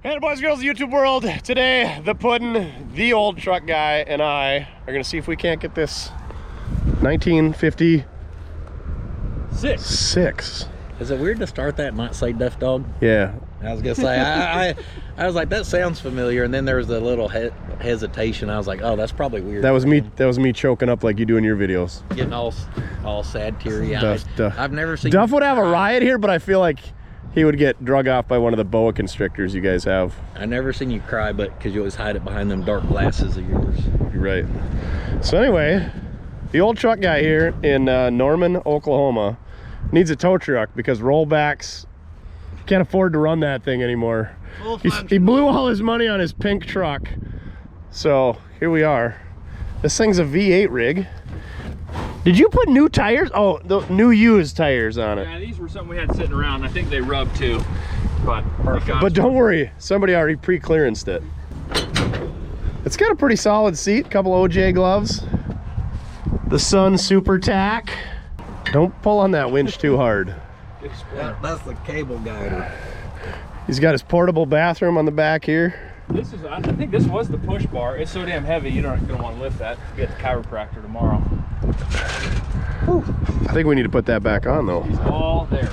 And boys and girls of YouTube world, today the Puddin, the old truck guy, and I are gonna see if we can't get this 1956. Is it weird to start that and not say Duff Dog? Yeah. I was gonna say, I was like, that sounds familiar, and then there was a little hesitation. I was like, oh, that's probably weird. That was me. That was me choking up like you do in your videos. Getting all sad, teary-eyed. I've never seen Duff would have a riot here, but I feel like he would get drug off by one of the boa constrictors you guys have. I never seen you cry, but because you always hide it behind them dark glasses of yours. You're right. So anyway, the old truck guy here in Norman, Oklahoma, needs a tow truck because rollbacks, can't afford to run that thing anymore. He blew all his money on his pink truck. So here we are. This thing's a V8 rig. Did you put new tires? Oh, the new used tires on it. Yeah, these were something we had sitting around. I think they rubbed too. But don't worry, somebody already pre-clearanced it. It's got a pretty solid seat, couple OJ gloves. The Sun Super Tack. Don't pull on that winch too hard. That's the cable guider. He's got his portable bathroom on the back here. This is, I think this was the push bar. It's so damn heavy, you're not gonna want to lift that. Get the chiropractor tomorrow. Whew. I think we need to put that back on though. He's all there.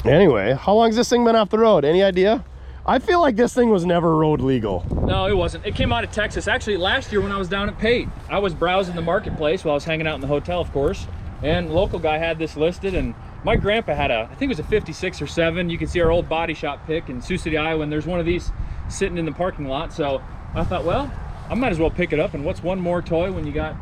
Anyway, how long's this thing been off the road? Any idea? I feel like this thing was never road legal. No, it wasn't. It came out of Texas. Actually, last year when I was down at Pate, I was browsing the marketplace while I was hanging out in the hotel, of course. And the local guy had this listed, and my grandpa had I think it was a 56 or 7. You can see our old body shop pick in Sioux City, Iowa, and there's one of these sitting in the parking lot. So I thought, well, I might as well pick it up, and what's one more toy when you got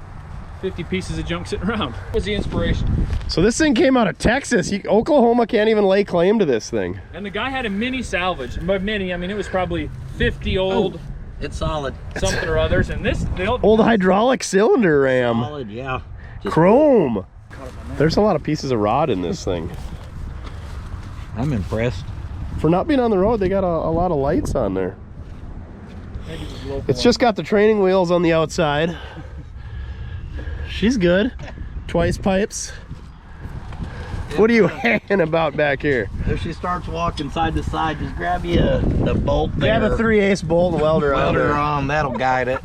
50 pieces of junk sitting around? That was the inspiration. So this thing came out of Texas. Oklahoma can't even lay claim to this thing. And the guy had a mini salvage. By mini, I mean it was probably 50 old. Oh, it's solid. Something or others, and this old hydraulic cylinder ram. Solid, yeah. Chrome. There's a lot of pieces of rod in this thing. I'm impressed. For not being on the road, they got a lot of lights on there. It's just got the training wheels on the outside. She's good. Twice pipes. What are you hanging about back here? If she starts walking side to side, just grab you a bolt there. Grab a 3/8 bolt and welder on Welder her. on, that'll guide it.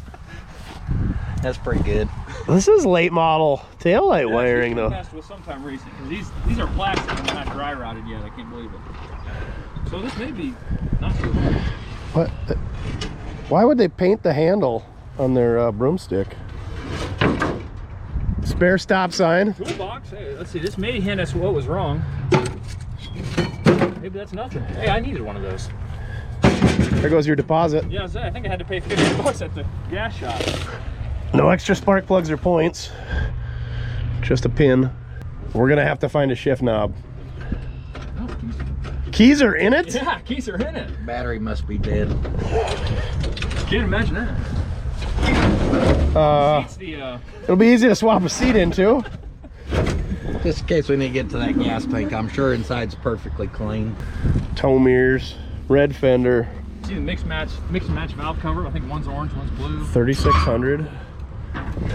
That's pretty good. This is late model taillight wiring though. Test was sometime recent because these are plastic and they're not dry rotted yet. I can't believe it. So this may be not too bad. What? Why would they paint the handle on their broomstick? Spare stop sign. Toolbox. Hey, let's see. This may hint us what was wrong. Maybe that's nothing. Hey, I needed one of those. There goes your deposit. Yeah, I think I had to pay 50 bucks at the gas shop. No extra spark plugs or points. Just a pin. We're gonna have to find a shift knob. Oh, keys are in it? Yeah, keys are in it. Battery must be dead. Can't imagine that. It'll be easy to swap a seat into. Just in case we need to get to that gas tank, I'm sure inside's perfectly clean. Tow mirrors, red fender. See the mix and match valve cover. I think one's orange, one's blue. 3600.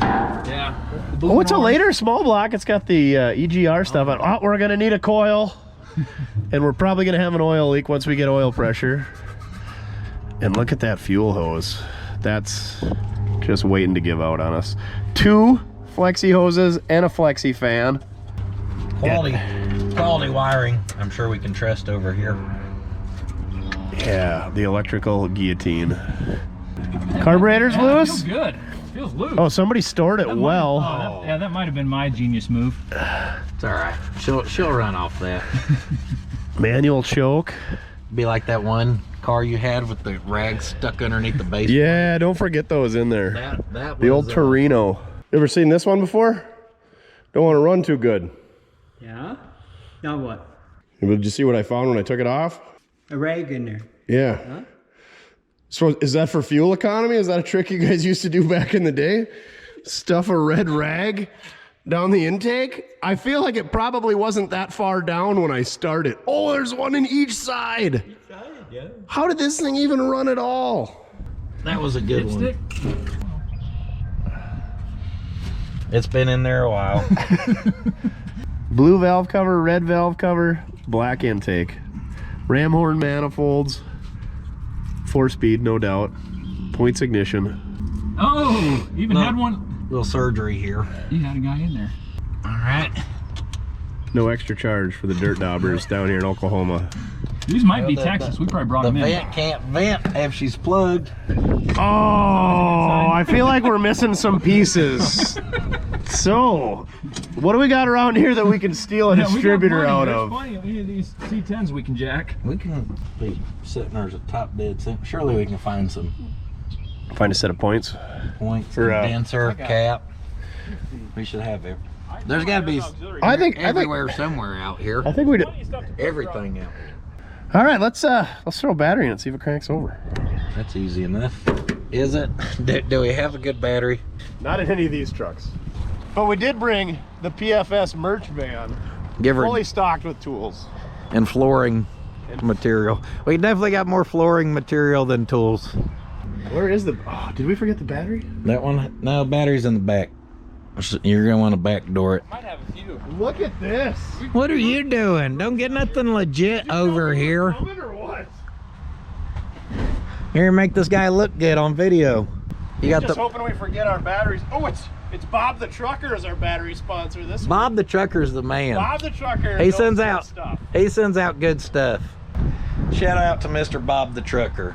Yeah. Oh, it's a later small block. It's got the EGR stuff on. Oh, we're gonna need a coil, and we're probably gonna have an oil leak once we get oil pressure. And look at that fuel hose. That's just waiting to give out on us. 2 flexi hoses and a flexi fan. Quality wiring. I'm sure we can trust over here. Yeah, the electrical guillotine. Carburetor's loose? Feels good. Feels loose. Oh, somebody stored it well. That might have been my genius move. It's all right. She'll run off that. Manual choke. Be like that one car you had with the rags stuck underneath the base. Yeah, don't forget those in there. That the was, old Torino. You ever seen this one before? Don't want to run too good. Yeah? Now what? Did you see what I found when I took it off? A rag in there. Yeah. Huh? So is that for fuel economy? Is that a trick you guys used to do back in the day? Stuff a red rag down the intake? I feel like it probably wasn't that far down when I started. Oh, there's one in each side. Each side, yeah. How did this thing even run at all? That was a good one. It's been in there a while. Blue valve cover, red valve cover, black intake. Ram horn manifolds. 4-speed, no doubt. Points ignition. Oh, even had one. Little surgery here. You had a guy in there. All right. No extra charge for the dirt daubers down here in Oklahoma. These might be Texas. We probably brought The them in. vent can't vent if she's plugged. Oh, I feel like we're missing some pieces. So, what do we got around here that we can steal a distributor out of? There's plenty of these C10s we can jack. We can be sitting there as a top dead center. Surely we can find some Find a set of points. points, For, condenser, cap. We should have it. There's got to be everywhere somewhere out here. I think we do. Everything out here. All right, let's throw a battery in and see if it cranks over. That's easy enough. Is it? Do we have a good battery? Not in any of these trucks. But we did bring the PFS merch van, Give her fully stocked with tools. and flooring material. We definitely got more flooring material than tools. Where is the? Oh, did we forget the battery? That one? No, battery's in the back. You're gonna want to backdoor it. Might have a few. Look at this. What are you doing? Don't get nothing legit over here. Or what? Here, make this guy look good on video. You got Just the hoping we forget our batteries. Oh, it's Bob the Trucker is our battery sponsor this week. Bob the Trucker's the man. Bob the Trucker. He knows sends good out stuff. he sends out good stuff. Shout out to Mr. Bob the Trucker.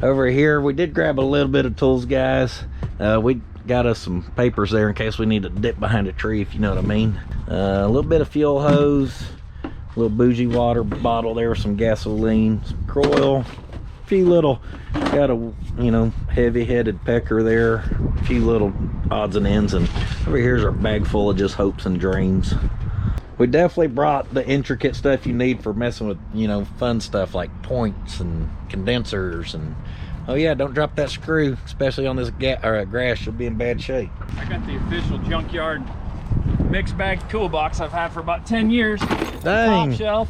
Over here, we did grab a little bit of tools, guys. We got us some papers there in case we need to dip behind a tree, if you know what I mean. A little bit of fuel hose, a little bougie water bottle there, some gasoline, some oil, a few little, got a, you know, heavy-headed pecker there, a few little odds and ends, and over here's our bag full of just hopes and dreams. We definitely brought the intricate stuff you need for messing with, you know, fun stuff like points and condensers and, oh yeah, don't drop that screw, especially on this grass, you'll be in bad shape. I got the official junkyard mixed bag toolbox I've had for about 10 years. Dang. Top shelf.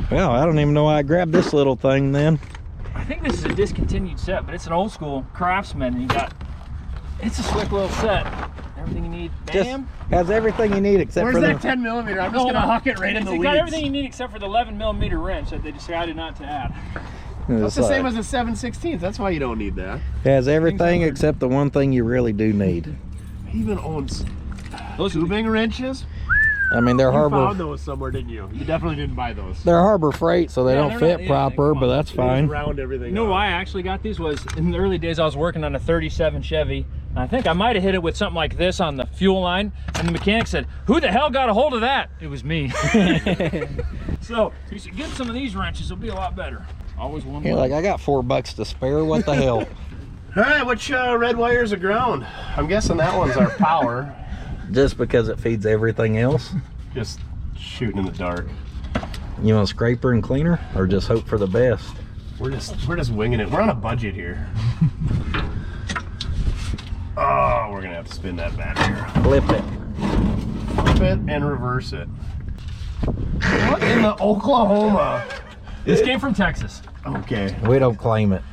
Well, I don't even know why I grabbed this little thing then. I think this is a discontinued set, but it's an old school Craftsman, and you got, it's a slick little set. Everything you need. Bam. Just has everything you need except Where's for that the 10 millimeter? I'm just gonna huck it right in the It's weeds. got everything you need except for the 11mm wrench that they decided not to add. That's the same as a 7/16. That's why you don't need that. has everything except the one thing you really do need. He even owns Those tubing wrenches. I mean, they're You found harbor those somewhere, didn't you? You definitely didn't buy those. they're harbor freight, so they Yeah, don't they're not- fit yeah, proper, they- but that's fine. Round everything. You know up. why I actually got these was in the early days I was working on a 37 Chevy. And I think I might have hit it with something like this on the fuel line. And the mechanic said, "Who the hell got a hold of that?" It was me. So he said, "Get some of these wrenches, it'll be a lot better." Always one. You're like, I got $4 to spare, what the hell? All right, which red wires are ground? I'm guessing that one's our power. Just because it feeds everything else? Just shooting in the dark. You want a scraper and cleaner, or just hope for the best? We're just winging it. We're on a budget here. Oh, we're gonna have to spin that battery. Flip it. Flip it and reverse it. What in the Oklahoma? This came from Texas. Okay. We don't claim it.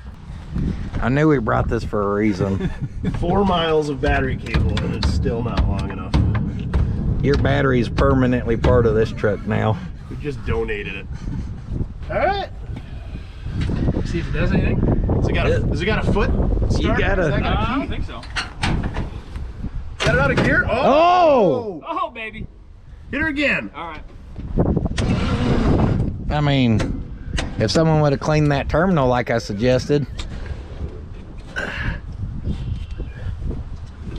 I knew we brought this for a reason. 4 miles of battery cable and it's still not long enough. Your battery is permanently part of this truck now. We just donated it. All right. See if it does anything. Has it got a foot starter? gotta- Has that got a I key? don't think so. Got it out of gear? Oh! Oh, baby. Hit her again. All right. I mean, if someone would have cleaned that terminal like I suggested.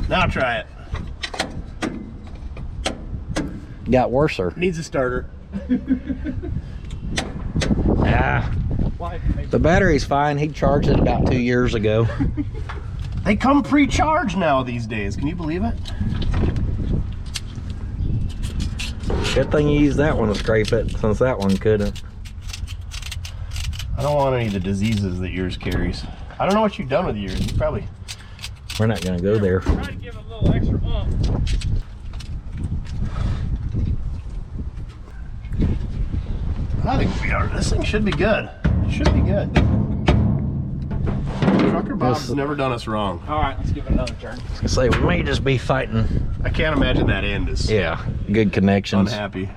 Now try it. Got worser. Needs a starter. Ah, the battery's fine. He charged it about 2 years ago. They come pre-charged now these days. Can you believe it? Good thing you used that one to scrape it, since that one couldn't. I don't want any of the diseases that yours carries. I don't know what you've done with yours. You probably... We're not gonna go there. Try to give it a little extra bump. I think we are. This thing should be good. It should be good. Trucker Bob's never done us wrong. All right, let's give it another turn. Say we may just be fighting. I can't imagine that end is Yeah, good connections. unhappy.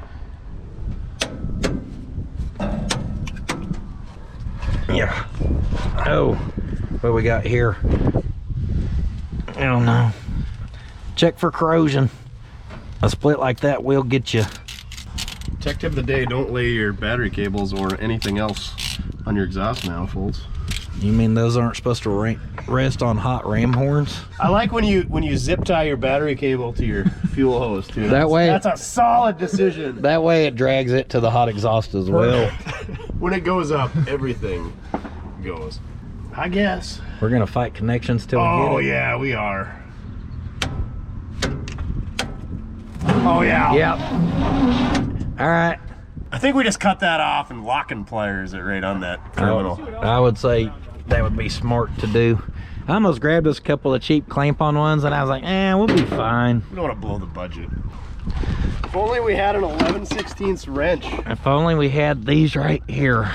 Yeah. Oh, what we got here? I don't know. Check for corrosion. A split like that will get you. Tech tip of the day, don't lay your battery cables or anything else on your exhaust manifolds. You mean those aren't supposed to rest on hot ram horns? I like when you zip tie your battery cable to your fuel hose too. That way, that's a solid decision. That way it drags it to the hot exhaust as well. When it goes up, everything goes. I guess. We're gonna fight connections till we get it. Oh yeah, we are. Oh yeah. Yep. All right. I think we just cut that off and lock and pliers it right on that terminal. I would say that would be smart to do. I almost grabbed us a couple of cheap clamp-on ones and I was like, we'll be fine. We don't want to blow the budget. If only we had an 11/16 wrench. If only we had these right here.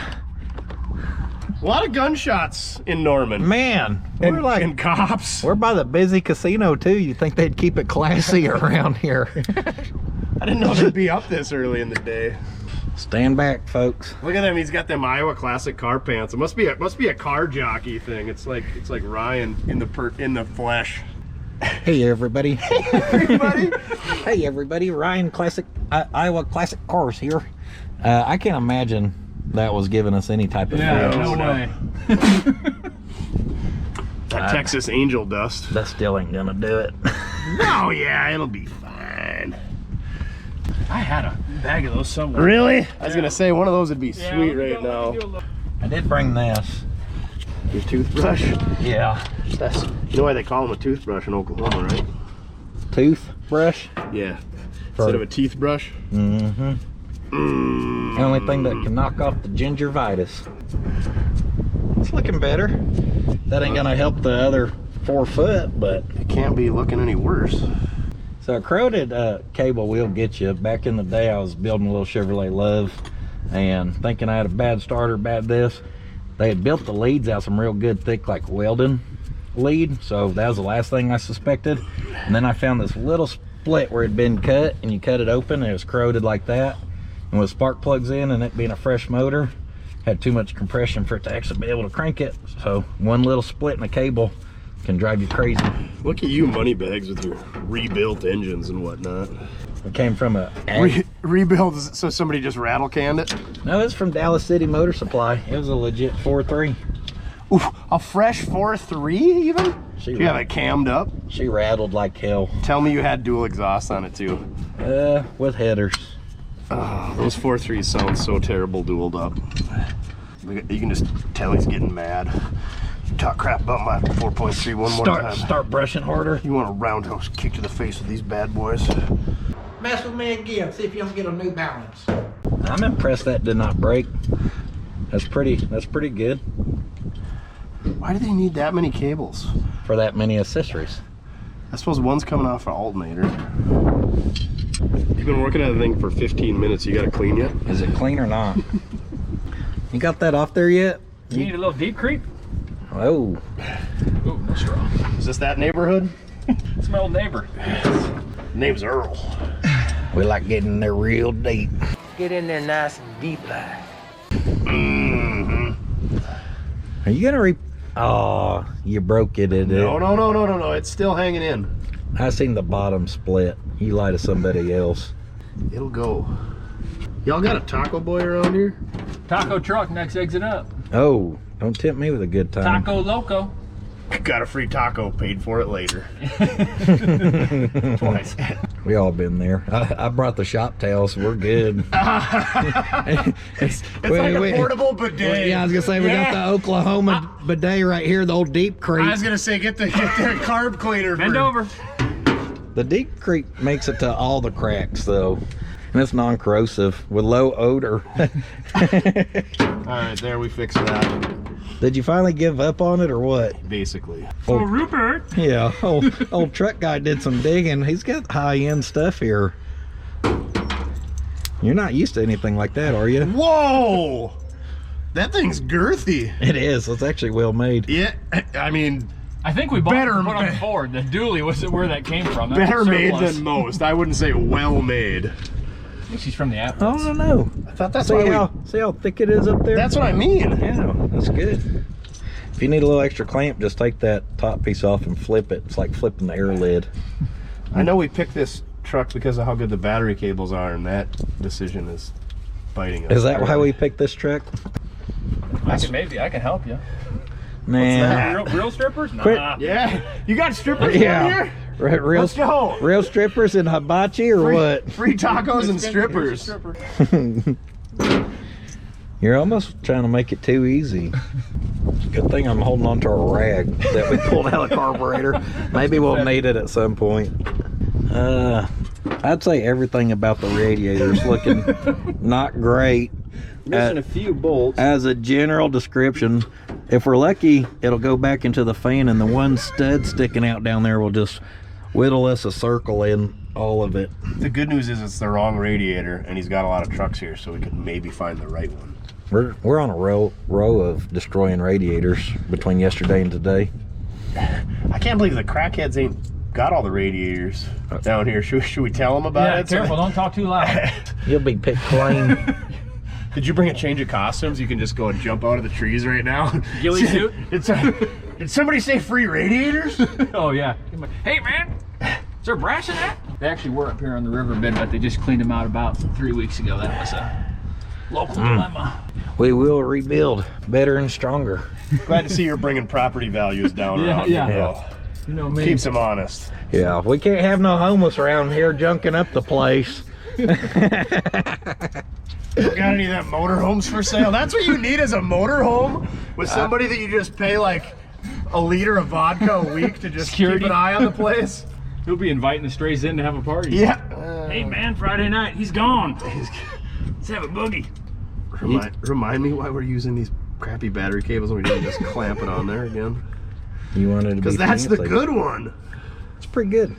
A lot of gunshots in Norman. Man, we're like and cops. We're by the busy casino too. You'd think they'd keep it classy around here. I didn't know they'd be up this early in the day. Stand back, folks. Look at him. He's got them Iowa Classic car pants. It must be a car jockey thing. It's like Ryan in the flesh. Hey everybody. Hey everybody. Hey everybody. Ryan Classic Iowa Classic Cars here. I can't imagine that was giving us any type of no way. That Texas Angel dust. That still ain't gonna do it. No, yeah, it'll be fine. I had a bag of those somewhere. Really? I was gonna say one of those would be sweet right now. I did bring this. Your toothbrush? Yeah. That's, you know why they call them a toothbrush in Oklahoma, right? Toothbrush? Yeah. Instead of a teeth brush. Mm-hmm. The only thing that can knock off the gingivitis. It's looking better. That ain't gonna help the other 4 foot, but it can't be looking any worse. So a corroded cable will get you. Back in the day, I was building a little Chevrolet Love and thinking I had a bad starter, bad this. They had built the leads out some real good, thick, like welding lead. So that was the last thing I suspected. And then I found this little split where it'd been cut, and you cut it open and it was corroded like that. And with spark plugs in and it being a fresh motor, had too much compression for it to actually be able to crank it. So one little split in the cable can drive you crazy. Look at you moneybags with your rebuilt engines and whatnot. It came from a rebuilds, so somebody just rattle canned it? No, it's from Dallas City Motor Supply. It was a legit 4.3. Oof, a fresh 4.3 even? You have it cammed up? She rattled like hell. Tell me you had dual exhaust on it too. With headers. Oh, those 4.3s sound so terrible dualed up. You can just tell he's getting mad. You talk crap about my 4.3 one more time. Start brushing harder. You want a roundhouse kick to the face with these bad boys? Mess with me again, see if you don't get a New Balance. I'm impressed that did not break. That's pretty good. Why do they need that many cables? For that many accessories. I suppose one's coming off an alternator. You've been working at the thing for 15 minutes. You got it clean yet? Is it clean or not? You got that off there yet? You need a little deep creep? Oh. Ooh, no straw. Is this that neighborhood? It's my old neighbor. Name's Earl. We like getting there real deep. Get in there nice and deep like. Are you gonna Oh, you broke it, didn't it? No. It's still hanging in. I seen the bottom split. You lie to somebody else. It'll go. Y'all got a taco boy around here? Taco truck, next exit up. Oh, don't tempt me with a good time. Taco Loco. Got a free taco, paid for it later. Twice. We all been there. I brought the shop tail, so we're good. It's like a portable bidet. Yeah, I was gonna say we got the Oklahoma bidet right here, the old Deep Creek. I was gonna say get the carb cleaner. Bend over. The Deep Creek makes it to all the cracks though. And it's non-corrosive with low odor. Alright, there, we fixed that. Did you finally give up on it or what? Basically. Oh, Rupert. Yeah, old truck guy did some digging. He's got high-end stuff here. You're not used to anything like that, are you? Whoa! That thing's girthy. It is. It's actually well made. Yeah, I mean, I think we bought Better and put on the Ford. The dually was where that came from. That's better made surplus. than most. I wouldn't say well made. I think she's from the Atlas. I don't know. I thought that's See why how thick it is up there? That's what I mean. Yeah, that's good. If you need a little extra clamp, just take that top piece off and flip it. It's like flipping the air lid. I know we picked this truck because of how good the battery cables are, and that decision is biting us. Is that why we picked this truck? I can help you. Nah. Real strippers? Quit. Nah. Yeah, you got strippers Yeah. down here? Real, Let's go. Real strippers and hibachi or what? Free tacos and strippers. You're almost trying to make it too easy. Good thing I'm holding on to a rag that we pulled out of the carburetor. Maybe we'll need it at some point. I'd say everything about the radiator's looking not great. Missing a few bolts. As a general description, if we're lucky, it'll go back into the fan, and the one stud sticking out down there will just whittle us a circle in all of it. The good news is it's the wrong radiator, and he's got a lot of trucks here, so we could maybe find the right one. We're on a row of destroying radiators between yesterday and today. I can't believe the crackheads ain't got all the radiators down here. Should we tell them about it? Careful, don't talk too loud. You'll be picked clean. Did you bring a change of costumes? You can just go and jump out of the trees right now. Ghillie suit? Did somebody say free radiators? Oh yeah. Hey man, is there brass in that? They actually were up here on the riverbed, but they just cleaned them out about 3 weeks ago. That was a local dilemma. We will rebuild better and stronger. Glad to see you're bringing property values down around yeah. here, though. You know me. Keeps them honest. Yeah, we can't have no homeless around here junking up the place. Got any of that motorhomes for sale? That's what you need, is a motorhome with somebody that you just pay like a liter of vodka a week to just Security. keep an eye on the place. He'll be inviting the strays in to have a party. Yeah. Hey man, Friday night, he's gone. Let's have a boogie. Remind me why we're using these crappy battery cables and we didn't just clamp it on there again. You wanted to be Because that's the fancy. good one. It's pretty good.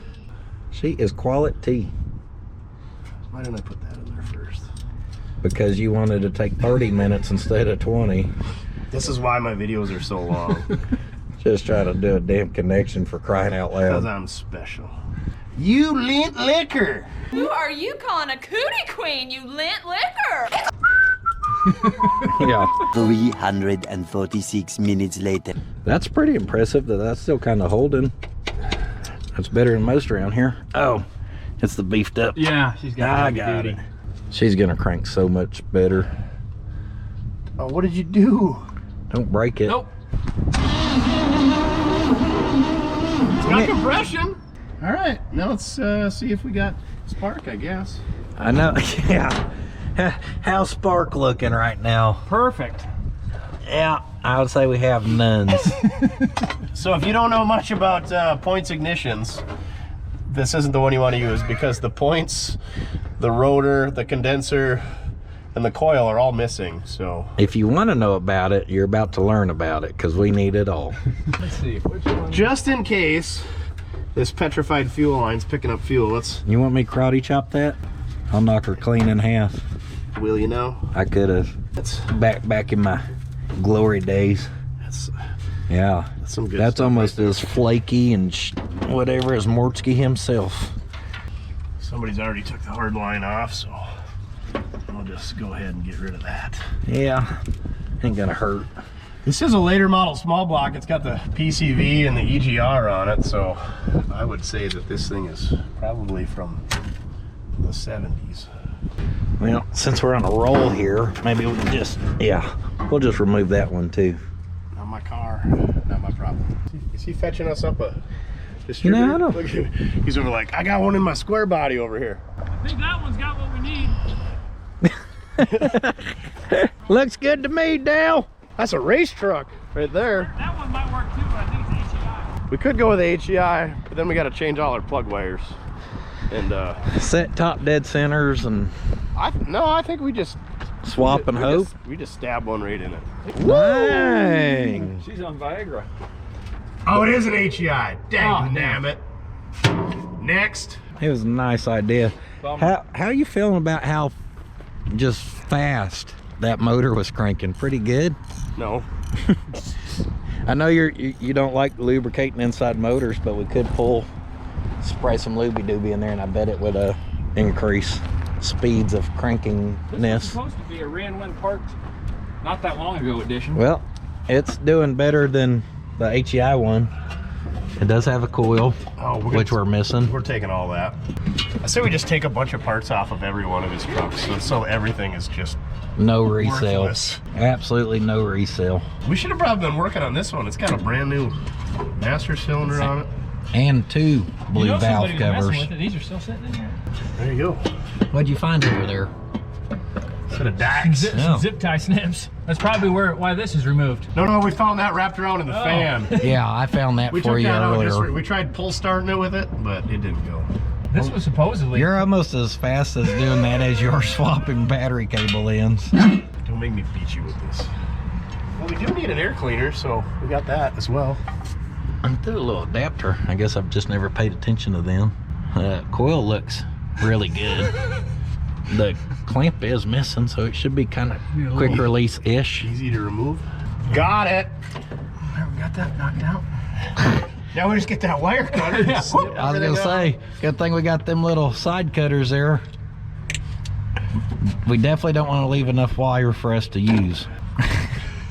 She is quality. Why didn't I put that in there first? Because you wanted to take 30 minutes instead of 20. This is why my videos are so long. Just trying to do a damn connection for crying out Because loud. I'm special. You lint liquor. Who are you calling a cootie queen, you lint liquor? Yeah. 346 minutes later. That's pretty impressive that that's still kind of holding. That's better than most around here. Oh, it's the beefed up. Yeah, she's got I heavy got duty. it. She's gonna crank so much better. Oh, what did you do? Don't break it. Nope. It's got compression. All right, now let's see if we got spark, I guess. I know. Yeah. How's Spark looking right now? Perfect. Yeah, I would say we have nuns. So if you don't know much about points ignitions, this isn't the one you want to use, because the points, the rotor, the condenser, and the coil are all missing. So If you want to know about it, you're about to learn about it, because we need it all. Let's see. Which one? just in case this petrified fuel line's picking up fuel, let's, You want me to karate chop that? I'll knock her clean in half. will you know? I could have. That's Back in my glory days. Yeah. that's some good That's stuff almost right as flaky and whatever as Mortske himself. there. Somebody's already took the hard line off, so I'll just go ahead and get rid of that. Yeah. Ain't gonna hurt. This is a later model small block. It's got the PCV and the EGR on it, so I would say that this thing is probably from the 70s. Well, since we're on a roll here, maybe we can just, we'll just remove that one too. Not my car, not my problem. Is he fetching us up a distributor? No, I don't. Look at him. He's over like, I got one in my square body over here. I think that one's got what we need. Looks good to me, Dale. That's a race truck right there. That one might work too, but I think it's HEI. We could go with the HEI, but then we got to change all our plug wires. And Set top dead centers and I think we just swap and hope. We just stab one right in it. Dang. She's on Viagra. Oh, it is an HEI. Dang, Oh, damn it. Next. It was a nice idea. Bummer. How you feeling about how just fast that motor was cranking? Pretty good. No. I know you don't like lubricating inside motors, but we could spray some looby-dooby in there, and I bet it would increase speeds of This was crankingness. supposed to be a Ranlin parked not that long ago edition. Well, It's doing better than the HEI one. It does have a coil, which we're missing. We're taking all that. I say we just take a bunch of parts off of every one of his trucks, so everything is just no resale. worthless. Absolutely no resale. We should have probably been working on this one. It's got a brand new master cylinder on it. And 2 blue valve somebody was messing covers. with it. These are still sitting in here. There you go. What'd you find over there? Set of DAX. Some zip tie snips. That's probably why this is removed. No, we found that wrapped around in the fan. Yeah, I found that for you earlier. We tried pull starting it with it, but it didn't go. This was supposedly. You're almost as fast as doing that as you're swapping battery cable ends. Don't make me beat you with this. Well, we do need an air cleaner, so we got that as well. I threw a little adapter. I guess I've just never paid attention to them. Coil looks really good. The clamp is missing, so it should be kind of quick release-ish. Easy to remove. Got it. We got that knocked out. Now we just get that wire cutter. I was gonna say, good thing we got them little side cutters there. We definitely don't want to leave enough wire for us to use.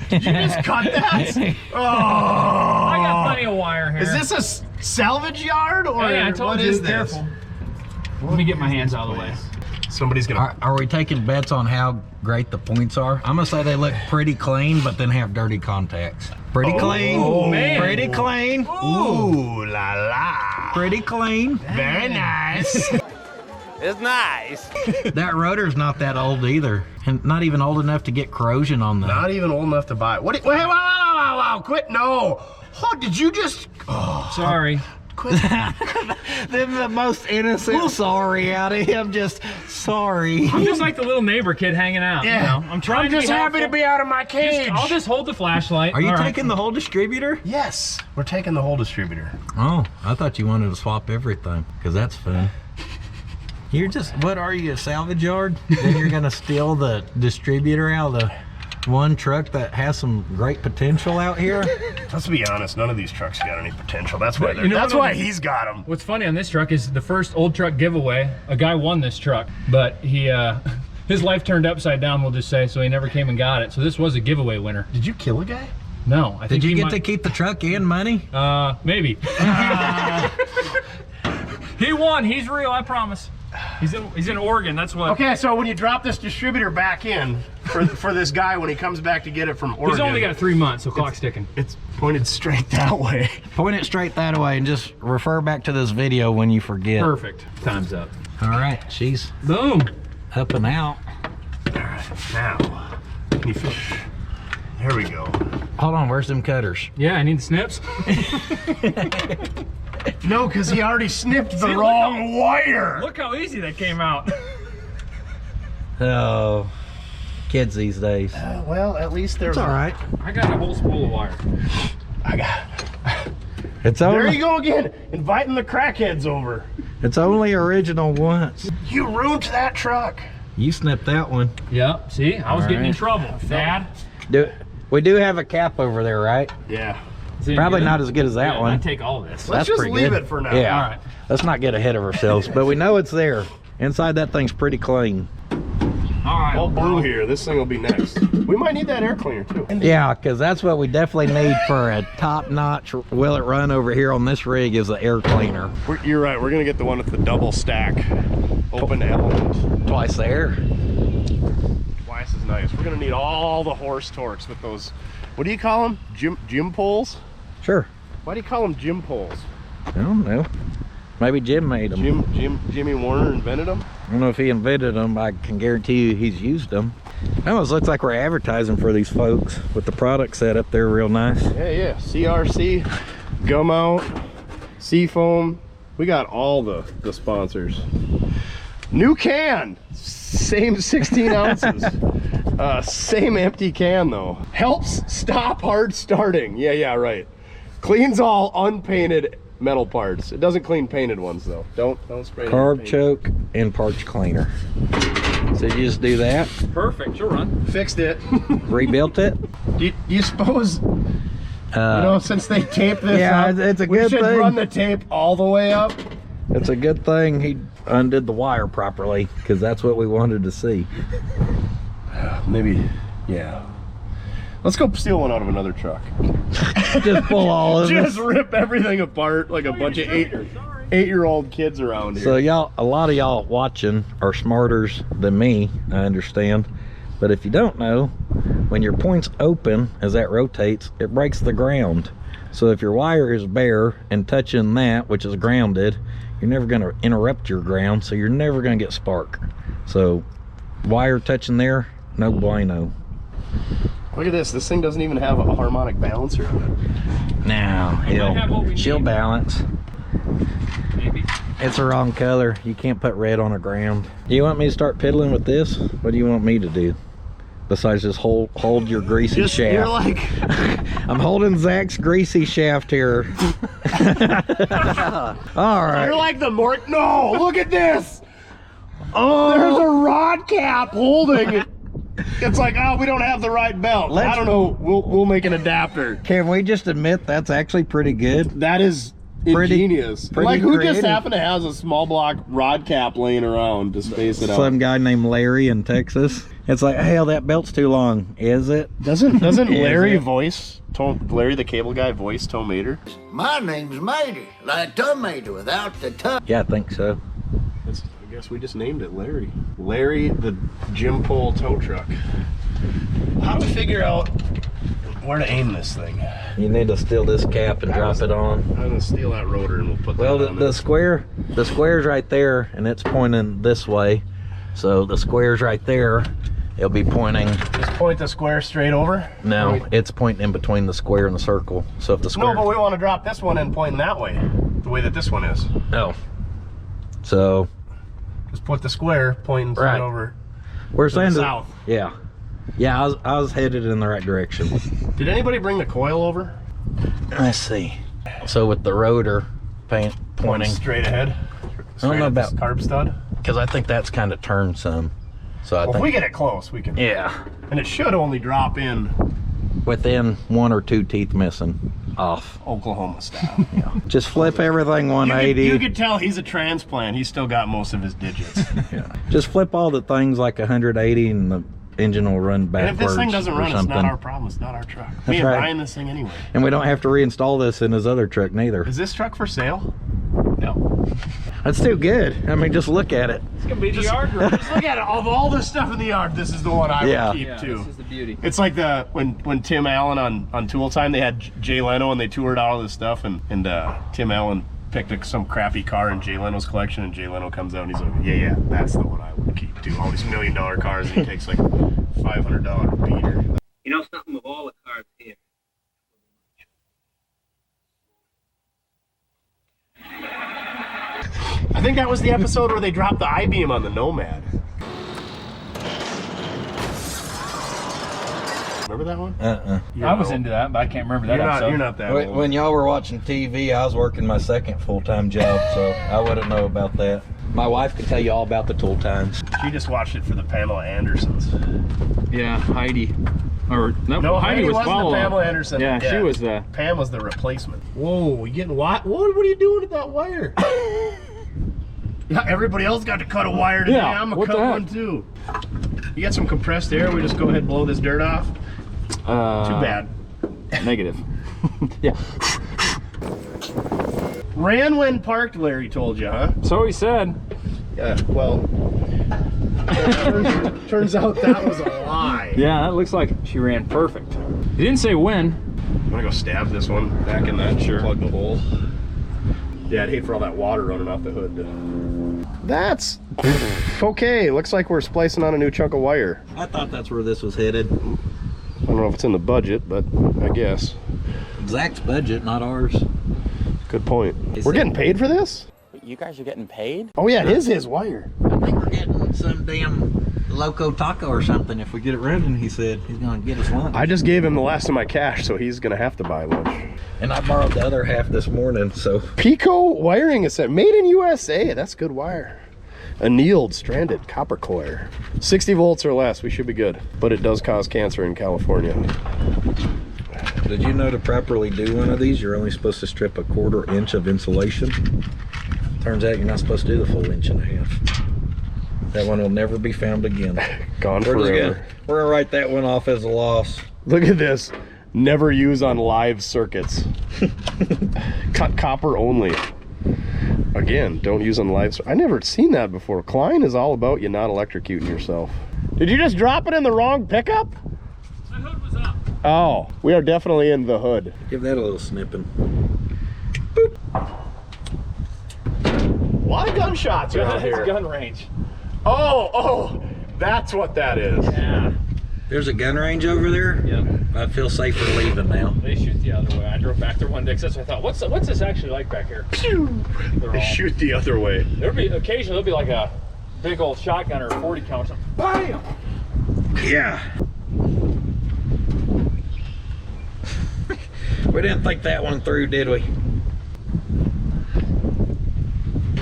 Did you just cut that? Oh! I got plenty of wire here. Is this a salvage yard or yeah, I told what you, is this? careful. Let me get my hands out of the way. Somebody's gonna. Are we taking bets on how great the points are? I'm gonna say they look pretty clean, but then have dirty contacts. Pretty clean. Oh, man. Pretty clean. Ooh la la. Pretty clean. Very nice. It's nice. That rotor's not that old either, and not even old enough to get corrosion on them. Not even old enough to buy it. What? Wait, wow, quit! No. Oh, did you just? Oh, Sorry. quit. Them the most innocent sorry out of him. Just sorry. I'm just like the little neighbor kid hanging out. Yeah. You know? I'm trying I'm just to be happy to helpful. be out of my cage. I'll just hold the flashlight. Are you All right. taking the whole distributor? Yes, we're taking the whole distributor. Oh, I thought you wanted to swap everything, because that's fun. You're just, what are you, a salvage yard? Then you're gonna steal the distributor out of the one truck that has some great potential out here? Let's be honest, none of these trucks got any potential. That's why. You know That's what why I'm- he's got them. What's funny on this truck is the first old truck giveaway, a guy won this truck, but he his life turned upside down, we'll just say, so he never came and got it. So this was a giveaway winner. Did you kill a guy? No, I think Did you he get might- to keep the truck and money? Maybe. He won. He's real, I promise. He's in Oregon. That's what. Okay, so when you drop this distributor back in for this guy when he comes back to get it from Oregon, He's only got 3 months, so clock's ticking. it's pointed straight that way. Point it straight that way and just refer back to this video when you forget. Perfect. Time's up. All right, she's Boom. up and out. All right, now can you fish? There we go. Hold on, where's them cutters? Yeah, I need the snips. No, because he already snipped the See, wrong wire. Look how easy that came out. Oh, kids these days. Well, at least there's. It's all right. I got a whole spool of wire. I got. It's There only, you go again, inviting the crackheads over. it's only original once. You ruined that truck. You snipped that one. Yep. See, I was All getting in right. trouble. Dad. We do have a cap over there, right? Yeah. Is it Probably good? not as good as that Yeah, one. I'd take all of this. Let's That's just pretty leave good. it for now. Yeah. All right. Let's not get ahead of ourselves, but we know it's there. Inside that thing's pretty clean. All right. All blue here. This thing will be next. We might need that air cleaner too. Yeah, because that's what we definitely need for a top-notch will it run over here on this rig is the air cleaner. You're right. We're gonna get the one with the double stack, open element, Twice the air. twice as nice. We're gonna need all the horse torques with those. What do you call them? Gym poles? Sure. Why do you call them gym poles? I don't know. Maybe Jim made them. Jimmy Warner invented them. I don't know if he invented them. I can guarantee you he's used them. It almost looks like we're advertising for these folks with the product set up there real nice. Yeah. CRC, Gum Out, Seafoam. We got all the sponsors. New can, same 16 ounces. Same empty can though. Helps stop hard starting. Yeah, right. Cleans all unpainted metal parts. It doesn't clean painted ones though. Don't spray it. Carb choke and parch cleaner. So you just do that, Perfect. You'll run. Fixed it. rebuilt it. Do you suppose, since they taped this yeah, up, it's a we good should thing. run the tape all the way up? It's a good thing he undid the wire properly, because that's what we wanted to see. Maybe, yeah. Let's go steal one out of another truck. Just pull all of Just it. rip everything apart like a bunch of eight-year-old kids around here. So y'all, a lot of y'all watching are smarters than me, I understand. But if you don't know, when your point's open, as that rotates, it breaks the ground. So if your wire is bare and touching that, which is grounded, you're never going to interrupt your ground, so you're never going to get spark. So wire touching there, no bueno. Look at this. This thing doesn't even have a harmonic balancer on it. Now, she'll need. balance. Maybe. It's the wrong color. You can't put red on the ground. You want me to start piddling with this? What do you want me to do? Besides just hold your greasy shaft. You're like... I'm holding Zach's greasy shaft here. All right. You're like the No, look at this. Oh, there's a rod cap holding it. It's like, oh, we don't have the right belt. I don't know. We'll make an adapter. Can we just admit that's actually pretty good? That is ingenious. Pretty like, who creative. just happened to have a small block rod cap laying around to space it out? Some guy named Larry in Texas. It's like, hell, that belt's too long. Is it? Doesn't Larry it? Larry the cable guy voice Tomater? My name's Matey, like tomato without the top. Yeah, I think so. I guess we just named it Larry. Larry the Jim Pole tow truck. How do we figure out where to aim this thing? You need to steal this cap and drop it on. I'm gonna steal that rotor and we'll put Well, that on the square's right there, and it's pointing this way. So the square's right there. It'll be pointing. Just point the square straight over? No, it's pointing in between the square and the circle. So if the square. No, but we want to drop this one and pointing that way, the way that this one is. No. So. Just put the square pointing straight over. We're to saying the south. Yeah. Yeah, I was headed in the right direction. Did anybody bring the coil over? Let's see. So with the rotor pointing straight ahead. I don't know about this carb stud. Because I think that's kind of turned some. So I think if we get it close, we can. Yeah. And it should only drop in within 1 or 2 teeth missing off. Oklahoma style. Yeah. Just flip everything 180. You could tell he's a transplant. He's still got most of his digits. Yeah. Just flip all the things like 180 and the engine will run backwards. And if this thing doesn't run, something. it's not our problem. It's not our truck. That's Me and right. buying this thing anyway. And we don't have to reinstall this in his other truck neither. Is this truck for sale? No. That's too good. I mean, just look at it. It's gonna be the yard room. Just look at it. Of all the stuff in the yard, this is the one I would keep too. This is the beauty. It's like when Tim Allen on Tool Time, they had Jay Leno and they toured all this stuff, and Tim Allen picked some crappy car in Jay Leno's collection, and Jay Leno comes out and he's like, yeah, that's the one I would keep too. All these $1 million cars, and he takes like $500 beater. You know something with all the cars here. I think that was the episode where they dropped the I-beam on the Nomad. Remember that one? I was into that, but I can't remember that episode. You're not that old. When y'all were watching TV, I was working my second full-time job, so I wouldn't know about that. My wife could tell you all about the tool times. She just watched it for the Pamela Andersons. Yeah, Heidi. Or No, Heidi was wasn't the follow-up. Pamela Anderson. Yeah, she was the... Pam was the replacement. Whoa, you getting what? What are you doing with that wire? Yeah, everybody else got to cut a wire today. Yeah, I'm gonna what cut the heck? one too. You got some compressed air? We just go ahead and blow this dirt off? Too bad. Negative. Yeah. Ran when parked, Larry told you, huh? So he said. Yeah, well, turns out that was a lie. Yeah, that looks like she ran perfect. He didn't say when. I'm gonna go stab this one back in that, plug the hole. Yeah, I'd hate for all that water running off the hood. That's okay. Looks like we're splicing on a new chunk of wire. I thought that's where this was headed. I don't know if it's in the budget, but I guess. Zach's budget, not ours. Good point. We're getting paid for this? You guys are getting paid? Oh yeah, it is his wire. I think we're getting some damn Loco Taco or something if we get it running. He said he's gonna get us lunch. I just gave him the last of my cash, so he's gonna have to buy lunch. And I borrowed the other half this morning, so. Pico wiring is made in USA. That's good wire. Annealed stranded copper coir. 60 volts or less, we should be good. But it does cause cancer in California. Did you know to properly do one of these, you're only supposed to strip a 1/4 inch of insulation? Turns out you're not supposed to do the full 1.5 inches. That one will never be found again. Gone forever. We're gonna write that one off as a loss. Look at this. Never use on live circuits. Cut copper only. Again, don't use on live. I never seen that before. Klein is all about you not electrocuting yourself. Did you just drop it in the wrong pickup? The hood was up. Oh, we are definitely in the hood. Give that a little snipping. Boop. A lot of gunshots around It's here. gun range. Oh, that's what that is. Yeah. There's a gun range over there. Yep. I feel safer leaving now. They shoot the other way. I drove back there one day because I thought, what's this actually like back here? They shoot the other way. There'll be occasionally there'll be like a big old shotgun or a 40 count. Bam! Yeah. We didn't think that one through, did we?